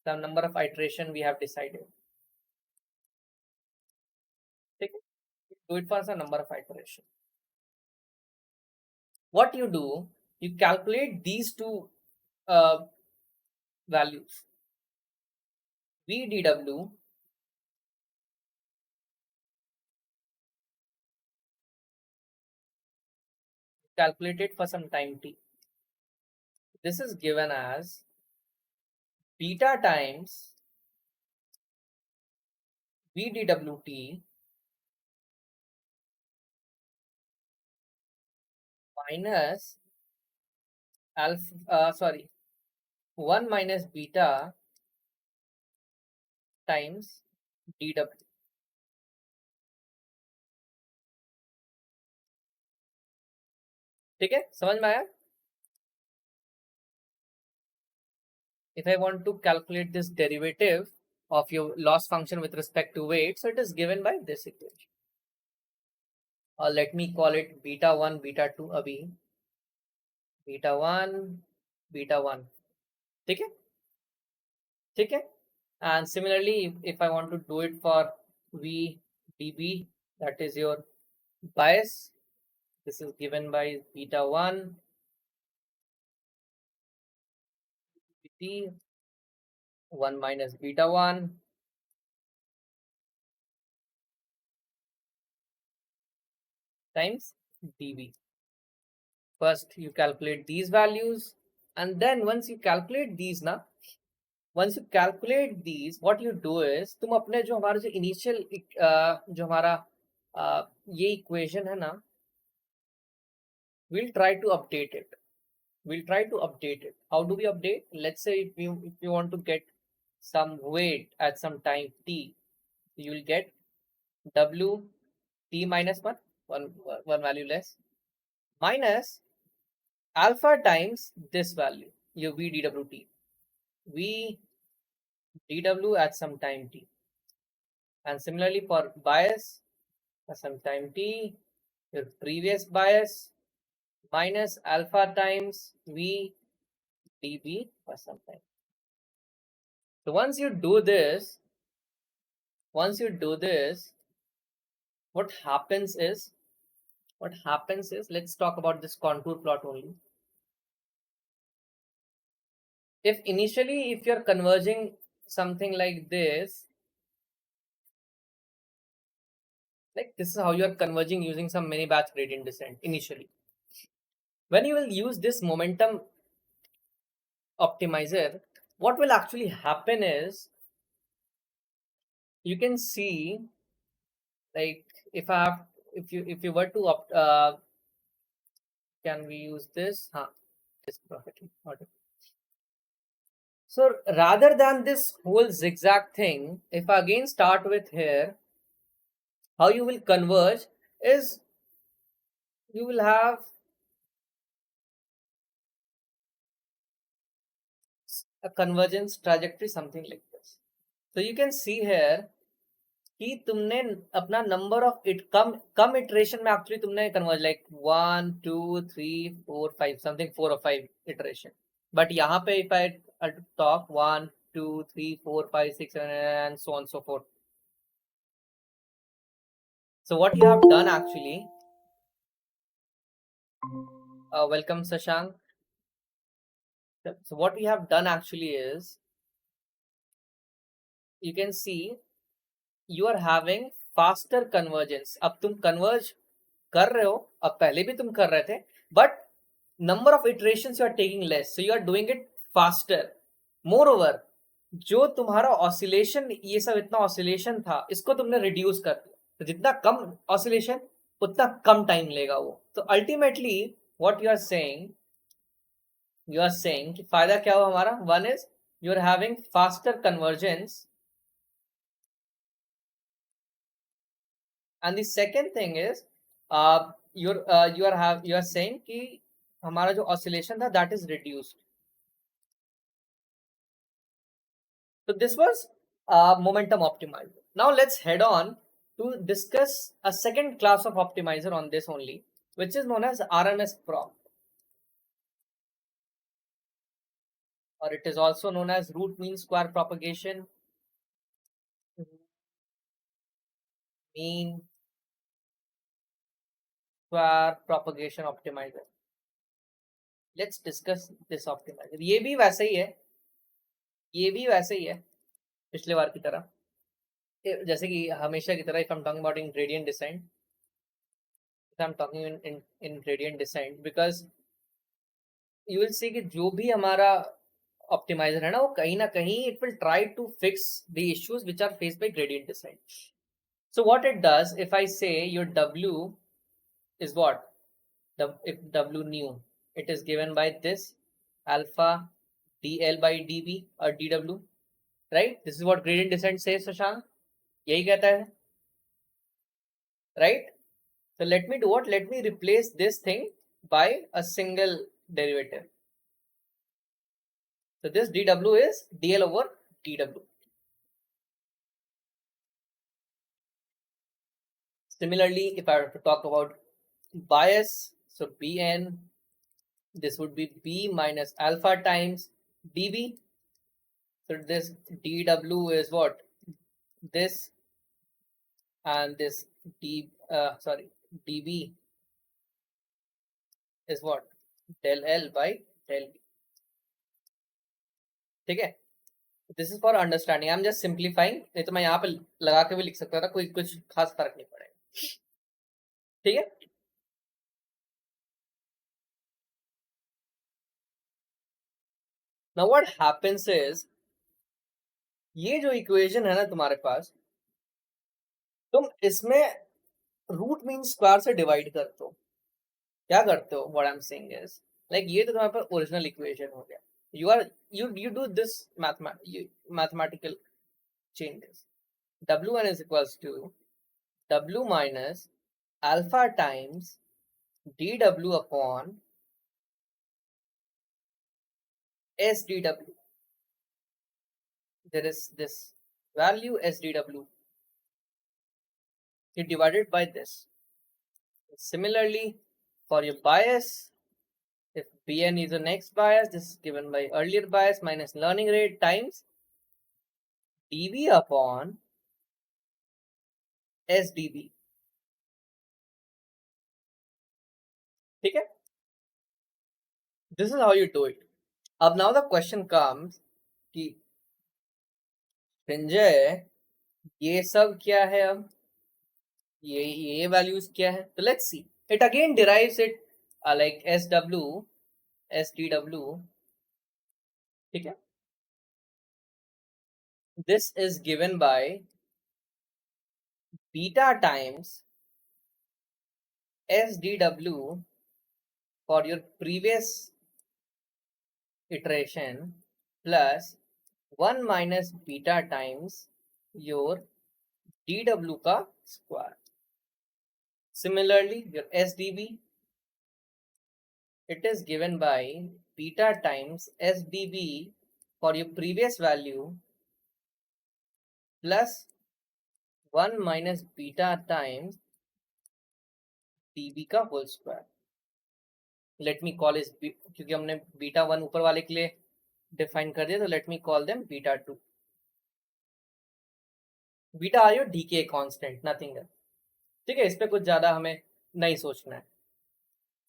the number of iteration we have decided. Okay? Do it for some number of iteration. what you do, you calculate these two values, VDW calculated for some time t. This is given as beta times VDWT minus alpha, 1 minus beta times DW. ठीक है, समझ में आया? If I want to calculate this derivative of your loss function with respect to weight, so it is given by this equation. Or let me call it beta 1, beta 2 abhi. Beta 1, beta 1. ठीक है? ठीक है? And similarly, if I want to do it for VDB, that is your bias, this is given by beta 1 bt 1 minus beta 1 times dB. First you calculate these values, and then once you calculate these what you do is तुम अपने जो हमारा जो initial जो हमारा ये equation है ना, we'll try to update it. How do we update? Let's say if you want to get some weight at some time t, you will get w t minus 1 value less, minus alpha times this value, your VDWT. VDW at some time t. And similarly for bias at some time t, your previous bias minus alpha times VDB for some time. So once you do this, what happens is, let's talk about this contour plot only. If initially, if you're converging something like this, like this is how you are converging using some mini batch gradient descent initially. When you will use this momentum optimizer, what will actually happen is, you can see, like if you were to can we use this? This property. So rather than this whole zigzag thing, if I again start with here, how you will converge is, you will have a convergence trajectory something like this. So you can see here कि तुमने अपना number of come iteration में actually तुमने converge like 1 2 3 4 5 something 4 और 5 iteration, but यहाँ पे if I talk 1 2 3 4 5 6 7 and so on so forth. So what you have done actually, welcome Sashank. So what we have done actually is, you can see you are having faster convergence. अब तुम converge कर रहे हो, अब पहले भी तुम कर रहे थे, but number of iterations you are taking less, so you are doing it faster. Moreover, जो तुम्हारा ऑसिलेशन, ये सब इतना ऑसिलेशन था, इसको तुमने रिड्यूस कर दिया, तो जितना कम ऑसिलेशन उतना कम टाइम लेगा वो. तो ultimately what you are saying कि फायदा क्या हुआ हमारा? One is you are having faster convergence, and the second thing is you are saying कि हमारा जो oscillation था that is reduced. So this was momentum optimizer. Now let's head on to discuss a second class of optimizer on this only, which is known as RMS prop, or it is also known as root mean square propagation, mean square propagation optimizer. Let's discuss this optimizer. ये भी वैसे ही है, ये भी वैसे ही है पिछले बार की तरह, जैसे कि हमेशा की तरह। If I am talking about in gradient descent, if I am talking in gradient descent, because you will see कि जो भी हमारा ऑप्टिमाइजर है ना, वो कहीं ना कहीं it will try to fix the issues which are faced by gradient descent. So what it does, if I say your W is what? If W new, it is given by this alpha dl by dv or dw, right? This is what gradient descent says, Shashank. यही कहता है, right? So let me do what? Let me replace this thing by a single derivative. So this dw is dl over dw. Similarly, if I were to talk about bias, so Bn, this would be B minus alpha times dV. So this dW is what? This, and this dV is what? Del L by del B. ठीक है? This is for understanding. I'm just simplifying. नहीं तो मैं यहाँ पे लगा के भी लिख सकता था, कोई कुछ खास फर्क नहीं पड़ेगा. ठीक है? Now what happens is, ये जो इक्वेशन है ना तुम्हारे पास, तुम इसमें रूट मीन स्क्वायर से डिवाइड करते हो. क्या करते हो? What I am saying is, like ये तो तुम्हारे पास ओरिजिनल इक्वेशन हो गया. You do this mathematical changes. W1 is equals to W minus alpha times dW upon SdW. There is this value SdW. You divide it by this. Similarly, for your bias, if Bn is the next bias, this is given by earlier bias minus learning rate times dV upon SdB. ठीक है? This is how you do it. अब now the question comes कि संजय, ये सब क्या है? अब ये वैल्यूज क्या है? तो let's see. It again derives it like SW, SdW. ठीक है? This is given by beta times SdW for your previous iteration plus 1 minus beta times your dW का square. Similarly, your SdB, it is given by beta times SdB for your previous value plus 1 minus beta times dB का whole square. Let me call is, क्योंकि हमने beta 1 ऊपर वाले के लिए define कर दिया, तो let me call them beta 2. Beta are your decay constant, nothing else. ठीक है? इस पे कुछ ज्यादा हमें नहीं सोचना है.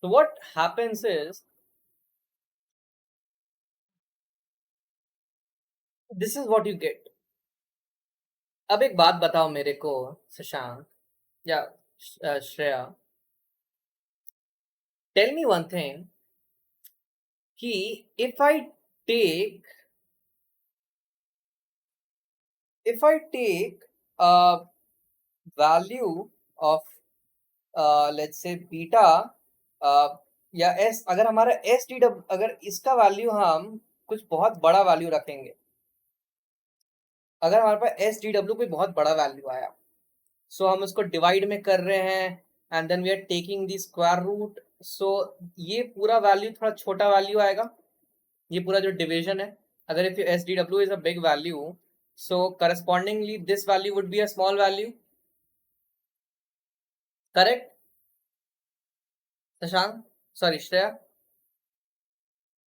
तो what happens is, this is what you get. अब एक बात बताओ मेरे को शशांक या Shreya, tell me one thing कि if I take a value of let's say beta या s, अगर हमारा एस डी डब्ल्यू, अगर इसका वैल्यू हम कुछ बहुत बड़ा वैल्यू रखेंगे, अगर हमारे पास एस डी डब्ल्यू कोई बहुत बड़ा वैल्यू आया, सो हम उसको डिवाइड में कर रहे हैं and then we are taking the square root, so ये पूरा वैल्यू थोड़ा छोटा वैल्यू आएगा. ये पूरा जो डिवीजन है, अगर if S D W is a big value, so correspondingly this value would be a small value. Correct, Shashank? Sorry, Shreya.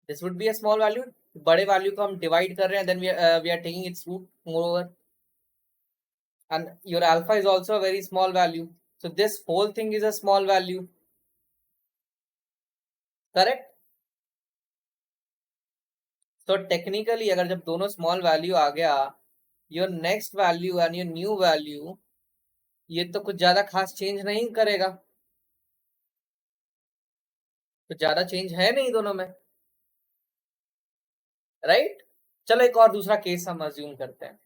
This would be a small value. बड़े वैल्यू को हम डिवाइड कर रहे हैं, then we are taking its root moreover, and your alpha is also a very small value, so this whole thing is a small value. Correct? तो technically अगर जब दोनों स्मॉल वैल्यू आ गया, your next value and your new value, ये तो कुछ ज्यादा खास चेंज नहीं करेगा, तो ज्यादा चेंज है नहीं दोनों में, राइट? चलो एक और दूसरा केस हम अज्यूम करते हैं.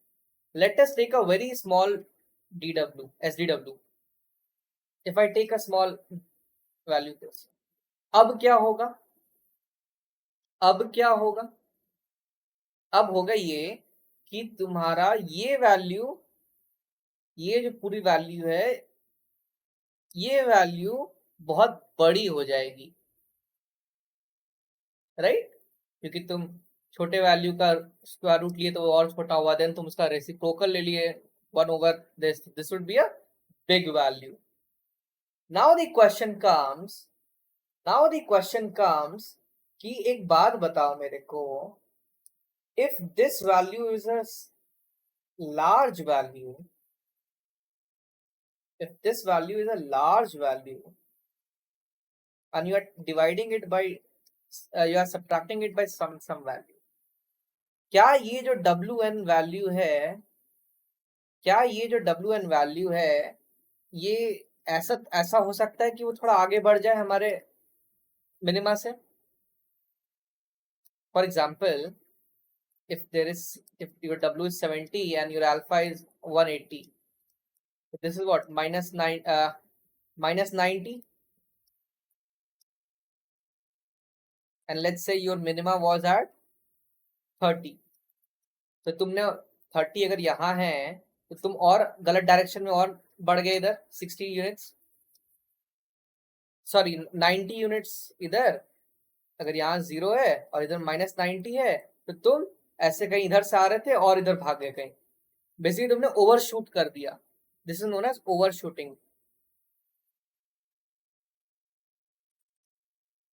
Let us take a very small DW, SDW. If I take a small value case, अब क्या होगा? अब क्या होगा? अब होगा ये कि तुम्हारा ये वैल्यू, ये जो पूरी वैल्यू है, ये वैल्यू बहुत बड़ी हो जाएगी, राइट? क्योंकि तुम छोटे वैल्यू का स्क्वायर रूट लिए तो वो और छोटा हुआ, देन तुम उसका रेसिप्रोकल ले लिए 1/this, this would be a big value. Now the question comes, कि एक बात बताओ मेरे को, if this value is a large value, if this value is a large value and you are dividing it by, you are subtracting it by some value, क्या ये जो WN value है, क्या ये जो WN वैल्यू है, ये ऐसा ऐसा हो सकता है कि वो थोड़ा आगे बढ़ जाए हमारे मिनिमा से? For example, if your W is 70 and your alpha is 180, this is what, minus 90, and let's say your minima was at 30. तो तुमने 30 अगर यहाँ है तो तुम और गलत डायरेक्शन में और बढ़ गए इधर 60 यूनिट्स, सॉरी 90 यूनिट्स इधर. अगर यहाँ 0 है और इधर -90 है तो तुम ऐसे कहीं इधर से आ रहे थे और इधर भाग गए कहीं. बेसिकली तुमने ओवरशूट कर दिया. This is known as overshooting.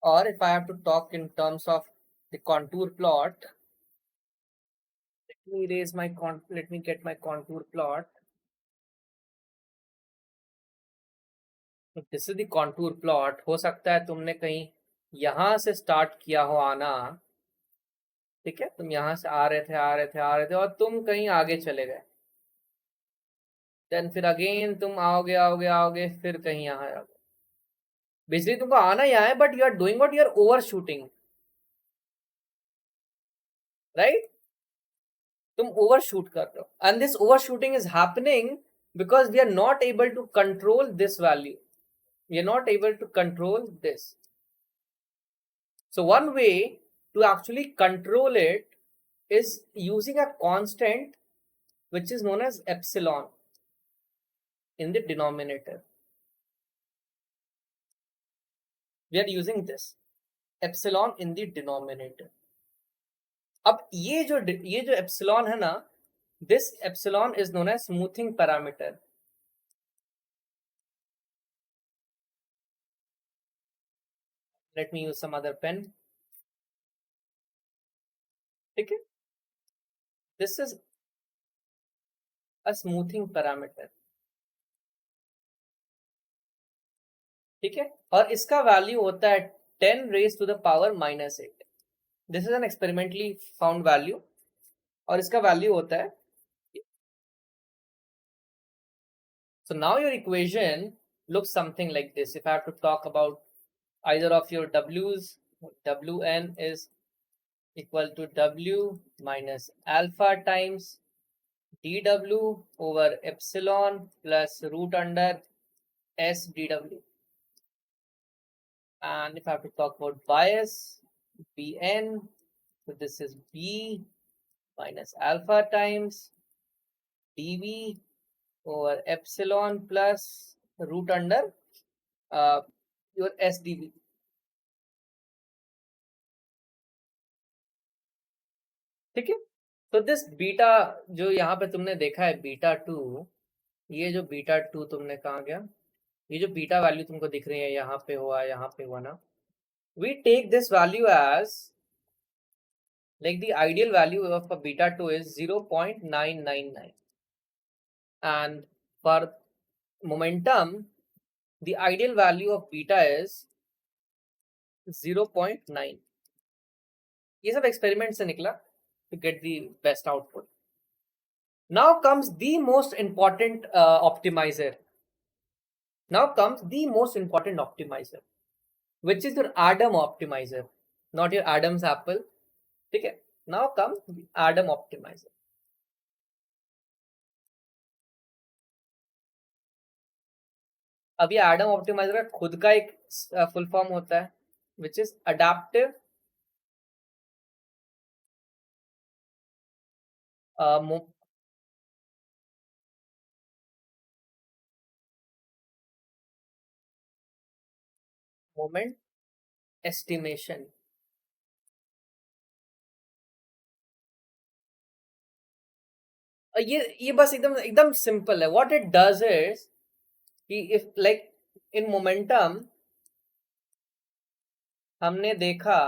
Or if I have to talk in terms of the contour plot, let me get my contour plot. This is the contour plot. हो सकता है तुमने कहीं यहां से स्टार्ट किया हो आना, ठीक है? तुम यहां से आ रहे थे और तुम कहीं आगे चले गए, देन फिर अगेन तुम आओगे फिर कहीं यहाँ आओगे. बेसिकली तुमको आना यहाँ है, but you are doing what, you are over shooting, right? तुम ओवर शूट कर रहे हो, and this over shooting is happening because we are not able to control this value. We are not able to control this. So one way to actually control it is using a constant which is known as epsilon in the denominator. We are using this epsilon in the denominator. अब ये जो epsilon है ना, this epsilon is known as smoothing parameter. Let me use some other pen. ठीक है? This is a smoothing parameter. ठीक है? और इसका वैल्यू होता है 10 raised to the power -8. This is an experimentally found value और इसका वैल्यू होता है. So now your equation looks something like this. If I have to talk about either of your W's, Wn is equal to W minus alpha times dW over epsilon plus root under S dW. And if I have to talk about bias, Bn, so this is B minus alpha times dV over epsilon plus root under your SdV. ठीक है? तो this beta जो यहाँ पे तुमने देखा है β2, ये जो β2 तुमने कहा गया, ये जो बीटा वैल्यू तुमको दिख रही है यहाँ पे हुआ ना, we take this value as like the ideal value of a β2 is 0.999, and for momentum the ideal value of beta is 0.9. ये सब एक्सपेरिमेंट से निकला to get the best output. Now comes the most important optimizer. Now comes the most important optimizer, which is your Adam optimizer, not your Adam's apple. Okay. Now comes the Adam optimizer. अब ये Adam optimiser का खुद का एक full form होता है which is adaptive moment estimation. ये बस एकदम एकदम सिंपल है. व्हाट इट डज इज कि इफ लाइक इन मोमेंटम हमने देखा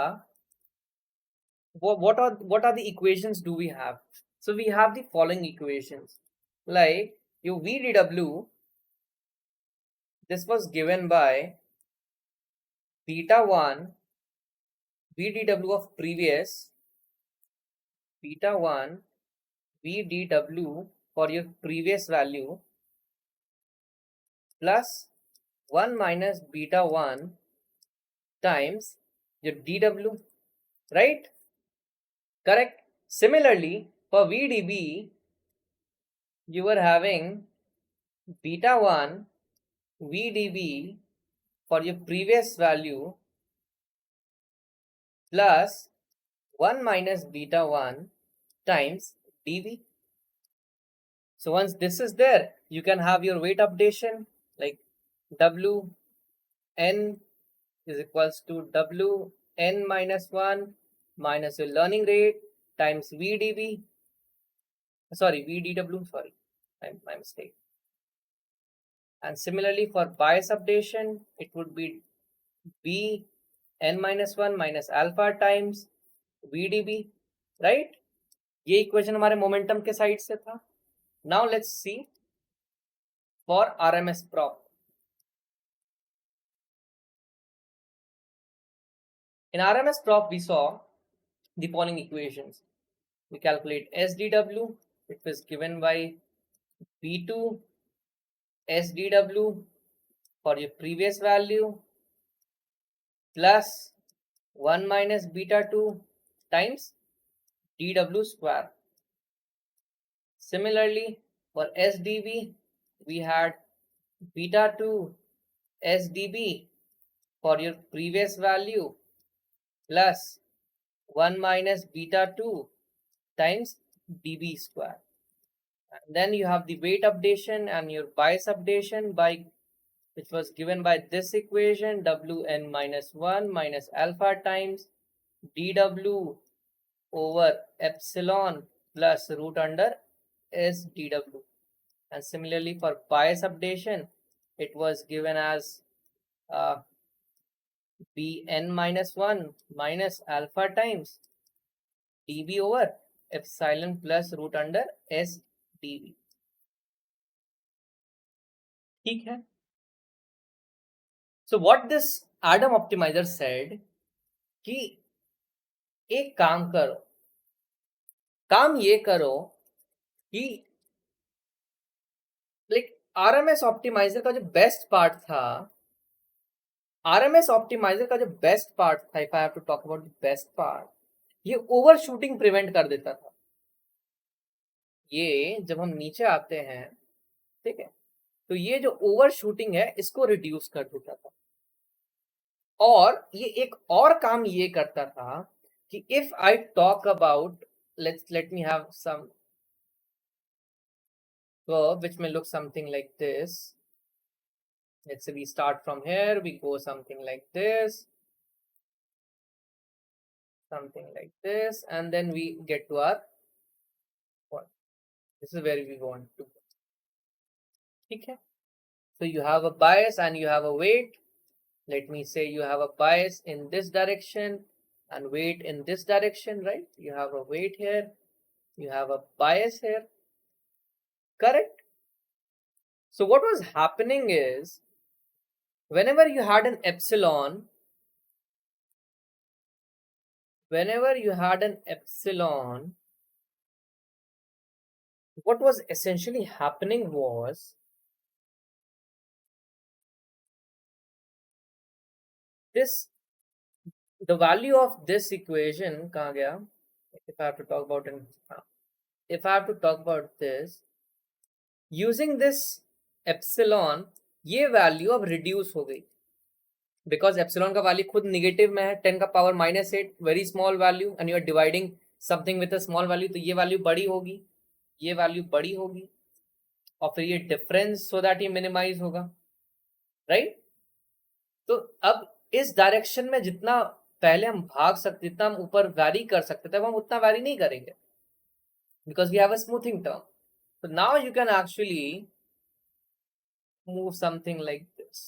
what are the equations do we have? So we have the following equations, like your VDW, this was given by beta 1 VDW of previous, beta 1 VDW for your previous value plus 1 minus beta 1 times your DW, right? Correct. Similarly, for VDB, you were having beta 1 VDB for your previous value plus 1 minus beta 1 times dV. So once this is there, you can have your weight updation like W n is equals to W n minus 1 minus your learning rate times VDB. Sorry, VDW, sorry, my mistake. And similarly for bias updation, it would be V n minus 1 minus alpha times VDB, right? ये equation हमारे momentum के side से था. Now let's see for RMS prop. In RMS prop, we saw the following equations. We calculate SDW, it was given by B2 SDW for your previous value plus 1 minus beta 2 times dW square. Similarly, for SDB, we had beta 2 SDB for your previous value plus 1 minus beta 2 times dB square. And then you have the weight updation and your bias updation by which was given by this equation Wn minus 1 minus alpha times dW over epsilon plus root under SDW. And similarly for bias updation, it was given as Bn minus 1 minus alpha times dB over epsilon plus root under S dV. ठीक है. So what this Adam optimizer said कि एक काम करो, काम ये करो कि लाइक आरएमएस ऑप्टिमाइजर का जो बेस्ट पार्ट था, आरएमएस ऑप्टिमाइजर का जो बेस्ट पार्ट था, if I have to talk about the best part, ये ओवर शूटिंग प्रिवेंट कर देता था. ये जब हम नीचे आते हैं, ठीक है, तो ये जो ओवर शूटिंग है इसको रिड्यूस कर देता था. और ये एक और काम ये करता था कि if I talk about let me have some verb which may look something like this. Let's say we start from here, we go something like this, and then we get to our point. This is where we want to go. Okay, so you have a bias and you have a weight. Let me say you have a bias in this direction and weight in this direction, right? You have a weight here, you have a bias here, correct? So what was happening is whenever you had an epsilon, whenever you had an epsilon, what was essentially happening was this, the value of this equation kahan gaya? If I have to talk about if I have to talk about this using this epsilon, ये value अब reduce हो गई because epsilon का value खुद negative में है, 10 का power -8, very small value, and you are dividing something with a small value, तो ये वैल्यू बड़ी होगी, ये वैल्यू बड़ी होगी, और फिर ये डिफरेंस सो दैट ये मिनिमाइज होगा, राइट? तो अब इस डायरेक्शन में जितना पहले हम भाग सकते, जितना हम ऊपर वैरी कर सकते थे, अब हम उतना वैरी नहीं करेंगे because we have a smoothing term. So now you can actually move something like this.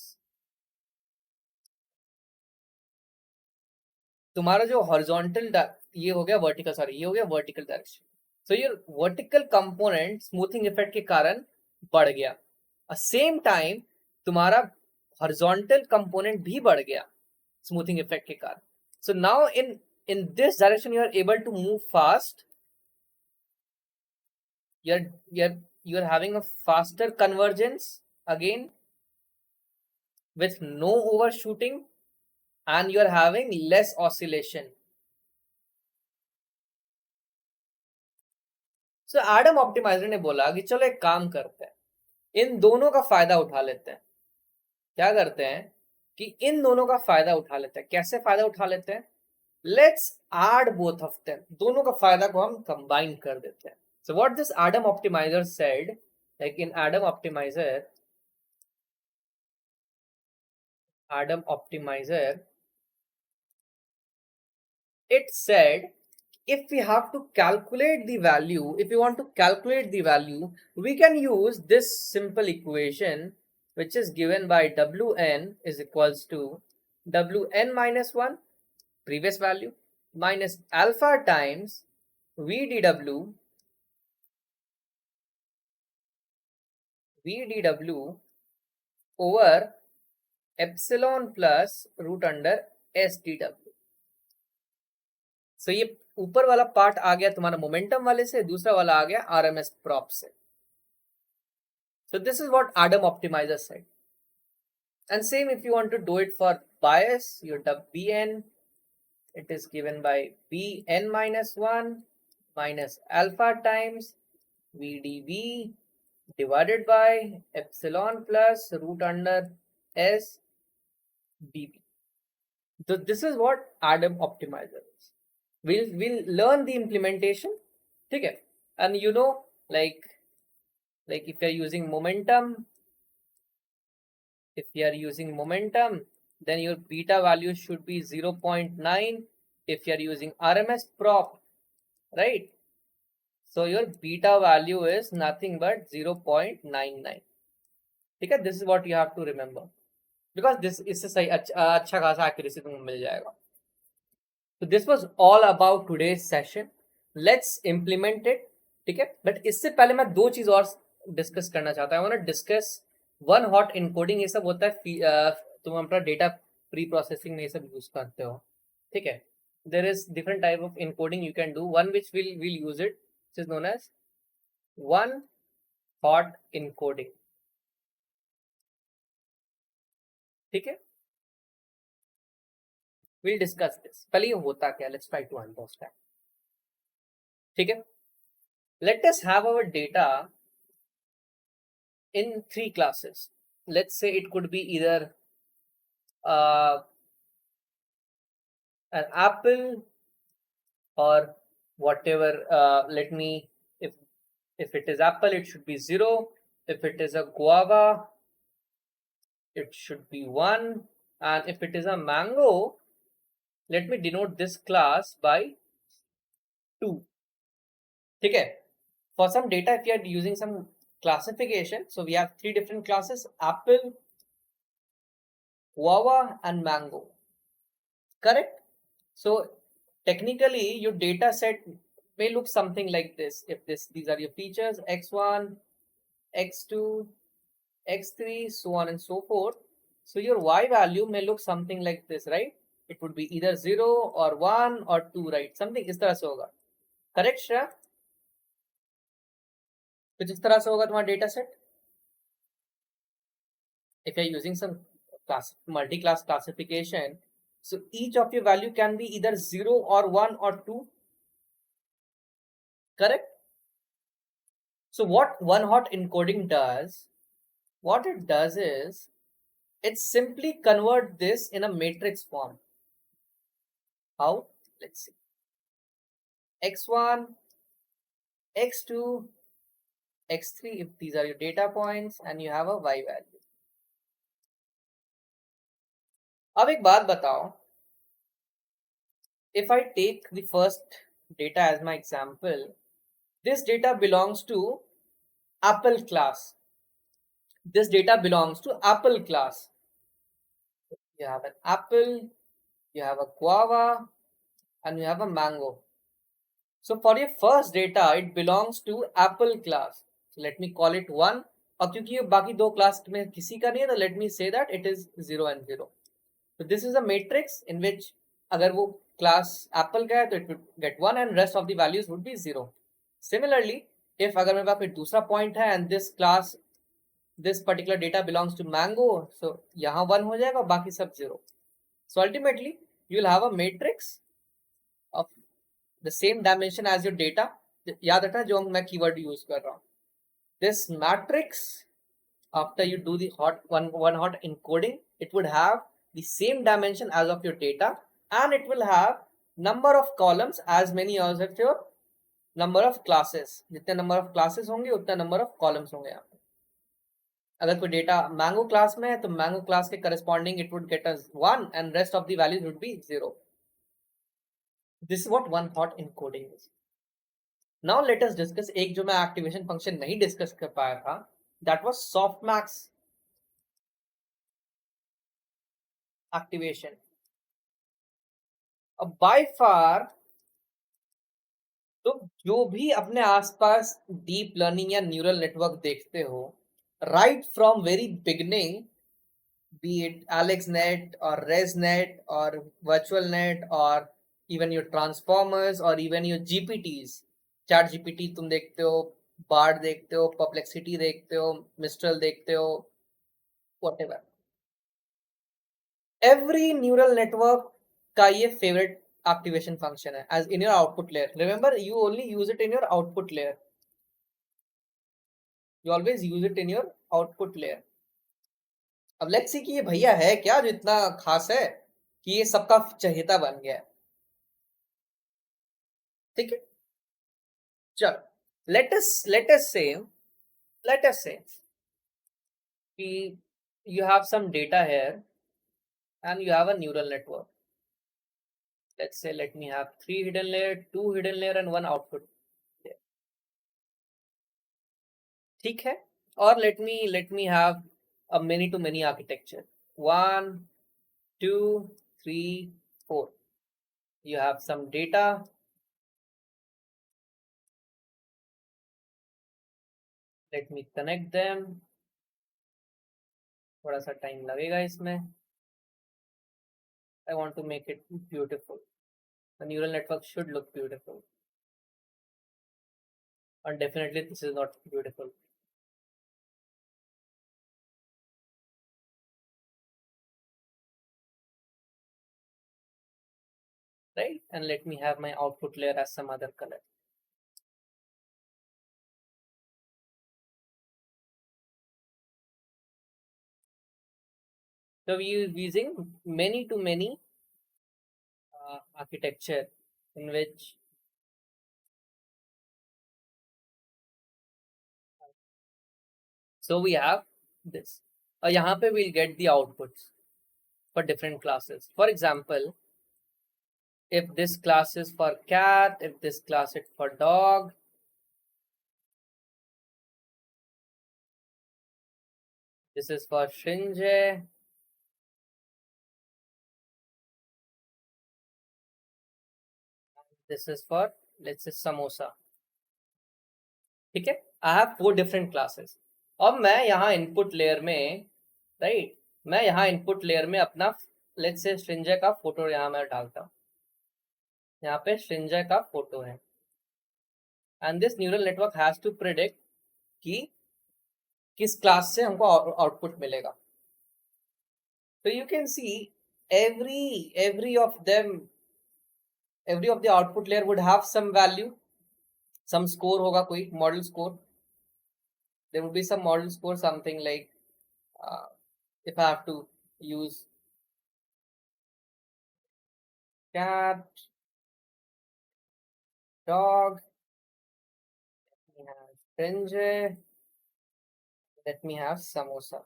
तुम्हारा जो हॉरिजॉन्टल ये हो गया वर्टिकल, सॉरी ये हो गया वर्टिकल डायरेक्शन. सो ये वर्टिकल कंपोनेंट स्मूथिंग इफेक्ट के कारण बढ़ गया. सेम टाइम तुम्हारा हॉरिजॉन्टल कंपोनेंट भी बढ़ गया स्मूथिंग इफेक्ट के कारण. So now in this direction you are able to move fast. You're having a faster convergence again with no overshooting, and you are having less oscillation. So Adam optimizer ने बोला कि चलो एक काम करते हैं, इन दोनों का फायदा उठा लेते हैं. क्या करते हैं कि इन दोनों का फायदा उठा लेते हैं. कैसे फायदा उठा लेते हैं? Let's add both of them. दोनों का फायदा को हम कंबाइन कर देते हैं. So what this Adam optimizer said, like in Adam optimizer it said if we have to calculate the value, if you want to calculate the value, we can use this simple equation which is given by Wn is equals to Wn minus 1 previous value minus alpha times VdW over epsilon plus root under SdW. So ये ऊपर वाला part आ गया तुम्हारा momentum वाले से, दूसरा वाला आ गया आरएमएस प्रॉप से. So this is what Adam optimizer said. And same if you want to do it for bias, your Bn, it is given by Bn minus 1 minus alpha times VdV divided by epsilon plus root under S dV. So this is what Adam optimizer is. We'll learn the implementation, ठीक है? And you know, like if you are using momentum, then your beta value should be 0.9. If you are using RMS prop, right? So your beta value is nothing but 0.99. ठीक है? This is what you have to remember, because this इससे सही अच्छा खासा accuracy तुमको मिल जाएगा. So this was all about today's session. Let's implement it, ठीक है? But इससे पहले मैं दो चीज और डिस्कस करना चाहता हूँ. I want to discuss one hot encoding. ये सब होता है तुम अपना डेटा प्री प्रोसेसिंग में ये सब यूज करते हो, ठीक है? There is different type of encoding you can do. One which we'll use it, which is known as one hot encoding, ठीक है? We'll discuss this. पहले ये होता क्या? Let's try to understand. ठीक है? Let us have our data in 3 classes. Let's say it could be either an apple or whatever. Let me, if it is apple, it should be 0. If it is a guava, it should be 1. And if it is a mango, let me denote this class by 2. ठीक है? For some data, if you are using some classification, so we have 3 different classes: apple, guava and mango, correct? So technically your data set may look something like this. If these are your features, x1, x2, x3, so on and so forth. So your y value may look something like this, right? it would be either 0 or 1 or 2, right? Something इस तरह से होगा. Correct, Shreya? कुछ इस तरह से होगा तुम्हारा data set. If you're using some multi-class classification, so each of your value can be either 0 or 1 or 2. Correct? So what one-hot encoding does, what it does is, it simply convert this in a matrix form. How? Let's see. X1, X2, X3, if these are your data points, and you have a Y value. अब एक बात बताओ, if I take the first data as my example, this data belongs to apple class. This data belongs to apple class. You have an apple, you have a guava, and you have a mango. So for your first data, it belongs to apple class. So let me call it 1. और क्योंकि ये बाकी दो class में किसी का नहीं है, तो let me say that it is 0 and 0. So this is a matrix in which अगर वो class apple का है तो it would get 1 and rest of the values would be 0. Similarly, if अगर मेरे पास कोई दूसरा point है and this class, this particular data belongs to mango, so यहाँ 1 हो जाएगा और बाकी सब 0. So ultimately, you will have a matrix of the same dimension as your data. याद रखना जो मैं keyword use कर रहा हूँ. This matrix, after you do the one hot encoding, it would have the same dimension as of your data, and it will have number of columns as many as of your number of classes. जितने number of classes होंगे उतना number of columns होंगे यहाँ पे. अगर कोई data mango class में है तो मैंगो क्लास के corresponding it would get us 1 and rest of the values would be 0. This is what one hot encoding is. Now let us discuss एक जो मैं activation function नहीं discuss कर पाया था, that was softmax activation. अब by far तो जो भी अपने आसपास डीप लर्निंग या न्यूरल नेटवर्क देखते हो, right from very beginning, be it AlexNet or ResNet or VirtualNet or even your transformers or even your GPTs, ChatGPT तुम देखते हो, Bard देखते हो, Perplexity देखते हो, Mistral देखते हो, whatever. Every neural network का ये favorite activation function है as in your output layer. Remember, you only use it in your output layer. You always use it in your output layer. अब let's see कि ये भैया है क्या जो इतना खास है कि ये सबका चहेता बन गया है. ठीक है, चलो let us say कि you have some data here and you have a neural network. Let's say let me have 3 hidden layer, 2 hidden layer and 1 output layer. ठीक है, और let me have a many to many architecture. 1, 2, 3, 4. You have some data. Let me connect them. थोड़ा सा time लगेगा इसमें. I want to make it beautiful. The neural network should look beautiful. And definitely this is not beautiful. Right? And let me have my output layer as some other color. So we are using many to many architecture in which so we have this. यहाँ पे we'll get the outputs for different classes. For example, if this class is for cat, if this class is for dog, this is for Shinje, this is for let's say samosa. ठीक है, I have 4 different classes. अब मैं यहाँ input layer में, right, मैं यहाँ input layer में अपना लेट्स से सृंजय का फोटो यहाँ मैं डालता हूँ, यहाँ पे सृंजय का फोटो है, and this neural network has to predict कि किस क्लास से हमको आउटपुट मिलेगा. तो you can see every of them, every of the output layer would have some value, some score होगा, कोई model score. There would be some model score, something like if I have to use cat, dog, let me have Srinjay, let me have samosa.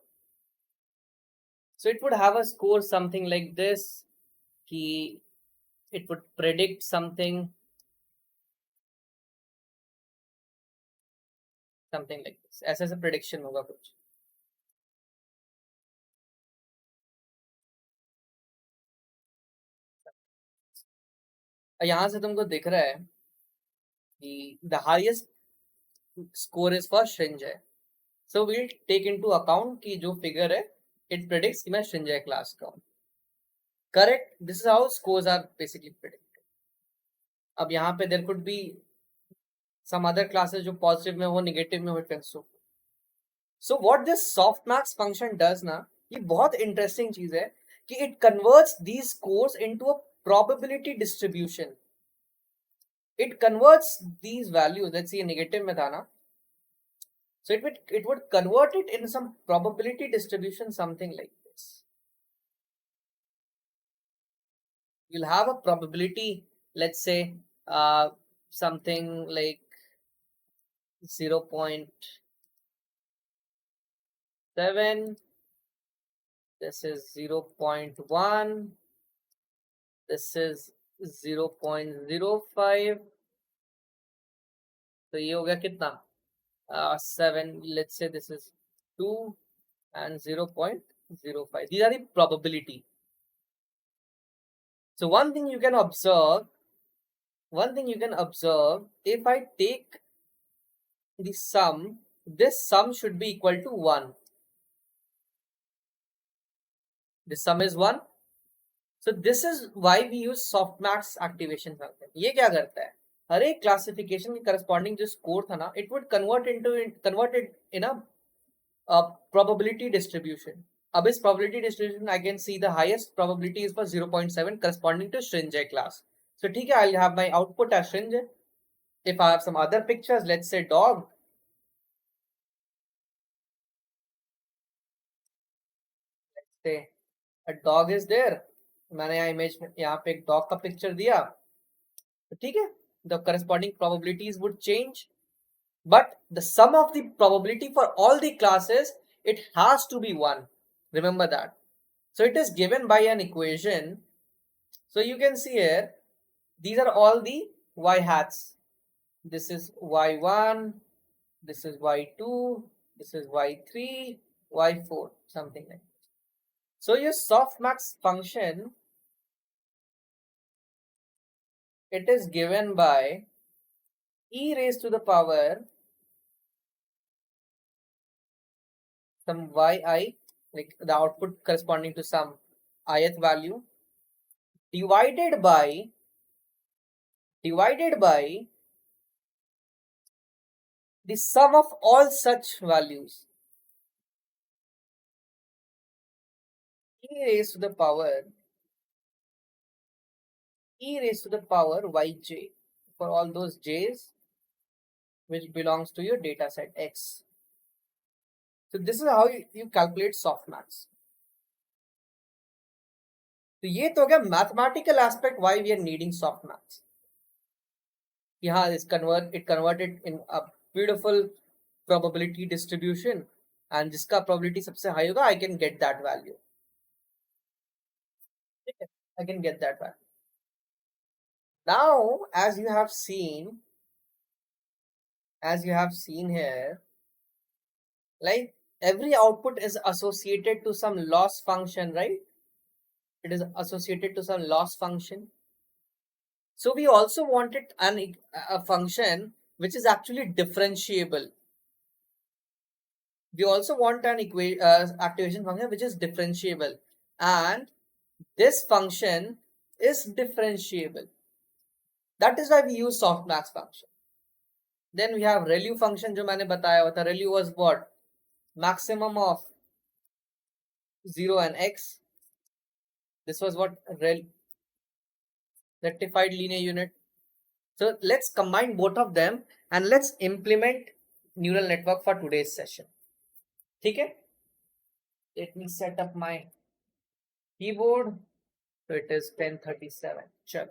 So it would have a score something like this, कि it would predict something like this. ऐसे ऐसे prediction होगा कुछ. यहाँ से तुमको दिख रहा है कि the highest score is for Srinjay. So we'll take into account कि जो figure है it predicts कि मैं Srinjay class का हूँ. Correct? This is how scores are basically predicted. अब यहाँ पे there could be some other classes जो positive में हो, negative में हो, it can so what this softmax function does ना, ये बहुत interesting चीज है कि it converts these scores into a probability distribution. It converts these values, let's see negative में था ना, so it would convert it in some probability distribution, something like this. You'll have a probability, let's say something like 0.7, this is 0.1, this is 0.05, तो ये हो गया कितना 7, let's say this is 2 and 0.05. These are the probability. So one thing you can observe, if I take the sum, this sum should be equal to 1. This sum is 1. So this is why we use softmax activation function. ये क्या करता है, हर एक classification के corresponding जो score था ना, it would convert it in a probability distribution. अब इस probability distribution I can see the highest probability is for 0.7 corresponding to Srinjay class. So ठीक है, I'll have my output as Srinjay. If I have some other pictures, let's say dog, let's say a dog is there, मैंने यहाँ image में यहाँ पे एक dog का picture दिया, तो ठीक है, the corresponding probabilities would change, but the sum of the probability for all the classes, it has to be 1. Remember that. So it is given by an equation. So you can see here, these are all the y hats. This is y1, this is y2, this is y3, y4, something like that. So your softmax function, it is given by e raised to the power some yi, like the output corresponding to some ith value, divided by the sum of all such values, e raised to the power yj, for all those j's which belongs to your data set x. So this is how you calculate softmax. तो ये तो हो गया mathematical aspect why we are needing softmax. यहाँ it converted in a beautiful probability distribution, and जिसका probability सबसे high होगा, I can get that value. I can get that value. Now, as you have seen here, like every output is associated to some loss function, right? It is associated to some loss function. So we also wanted a function which is actually differentiable. We also want an activation function which is differentiable, and this function is differentiable. That is why we use softmax function. Then we have ReLU function जो मैंने बताया हुआ था. ReLU was what? Maximum of 0 and x. This was what? Rectified linear unit. So let's combine both of them and let's implement neural network for today's session. Okay? Let me set up my keyboard. So it is 10:37. Check.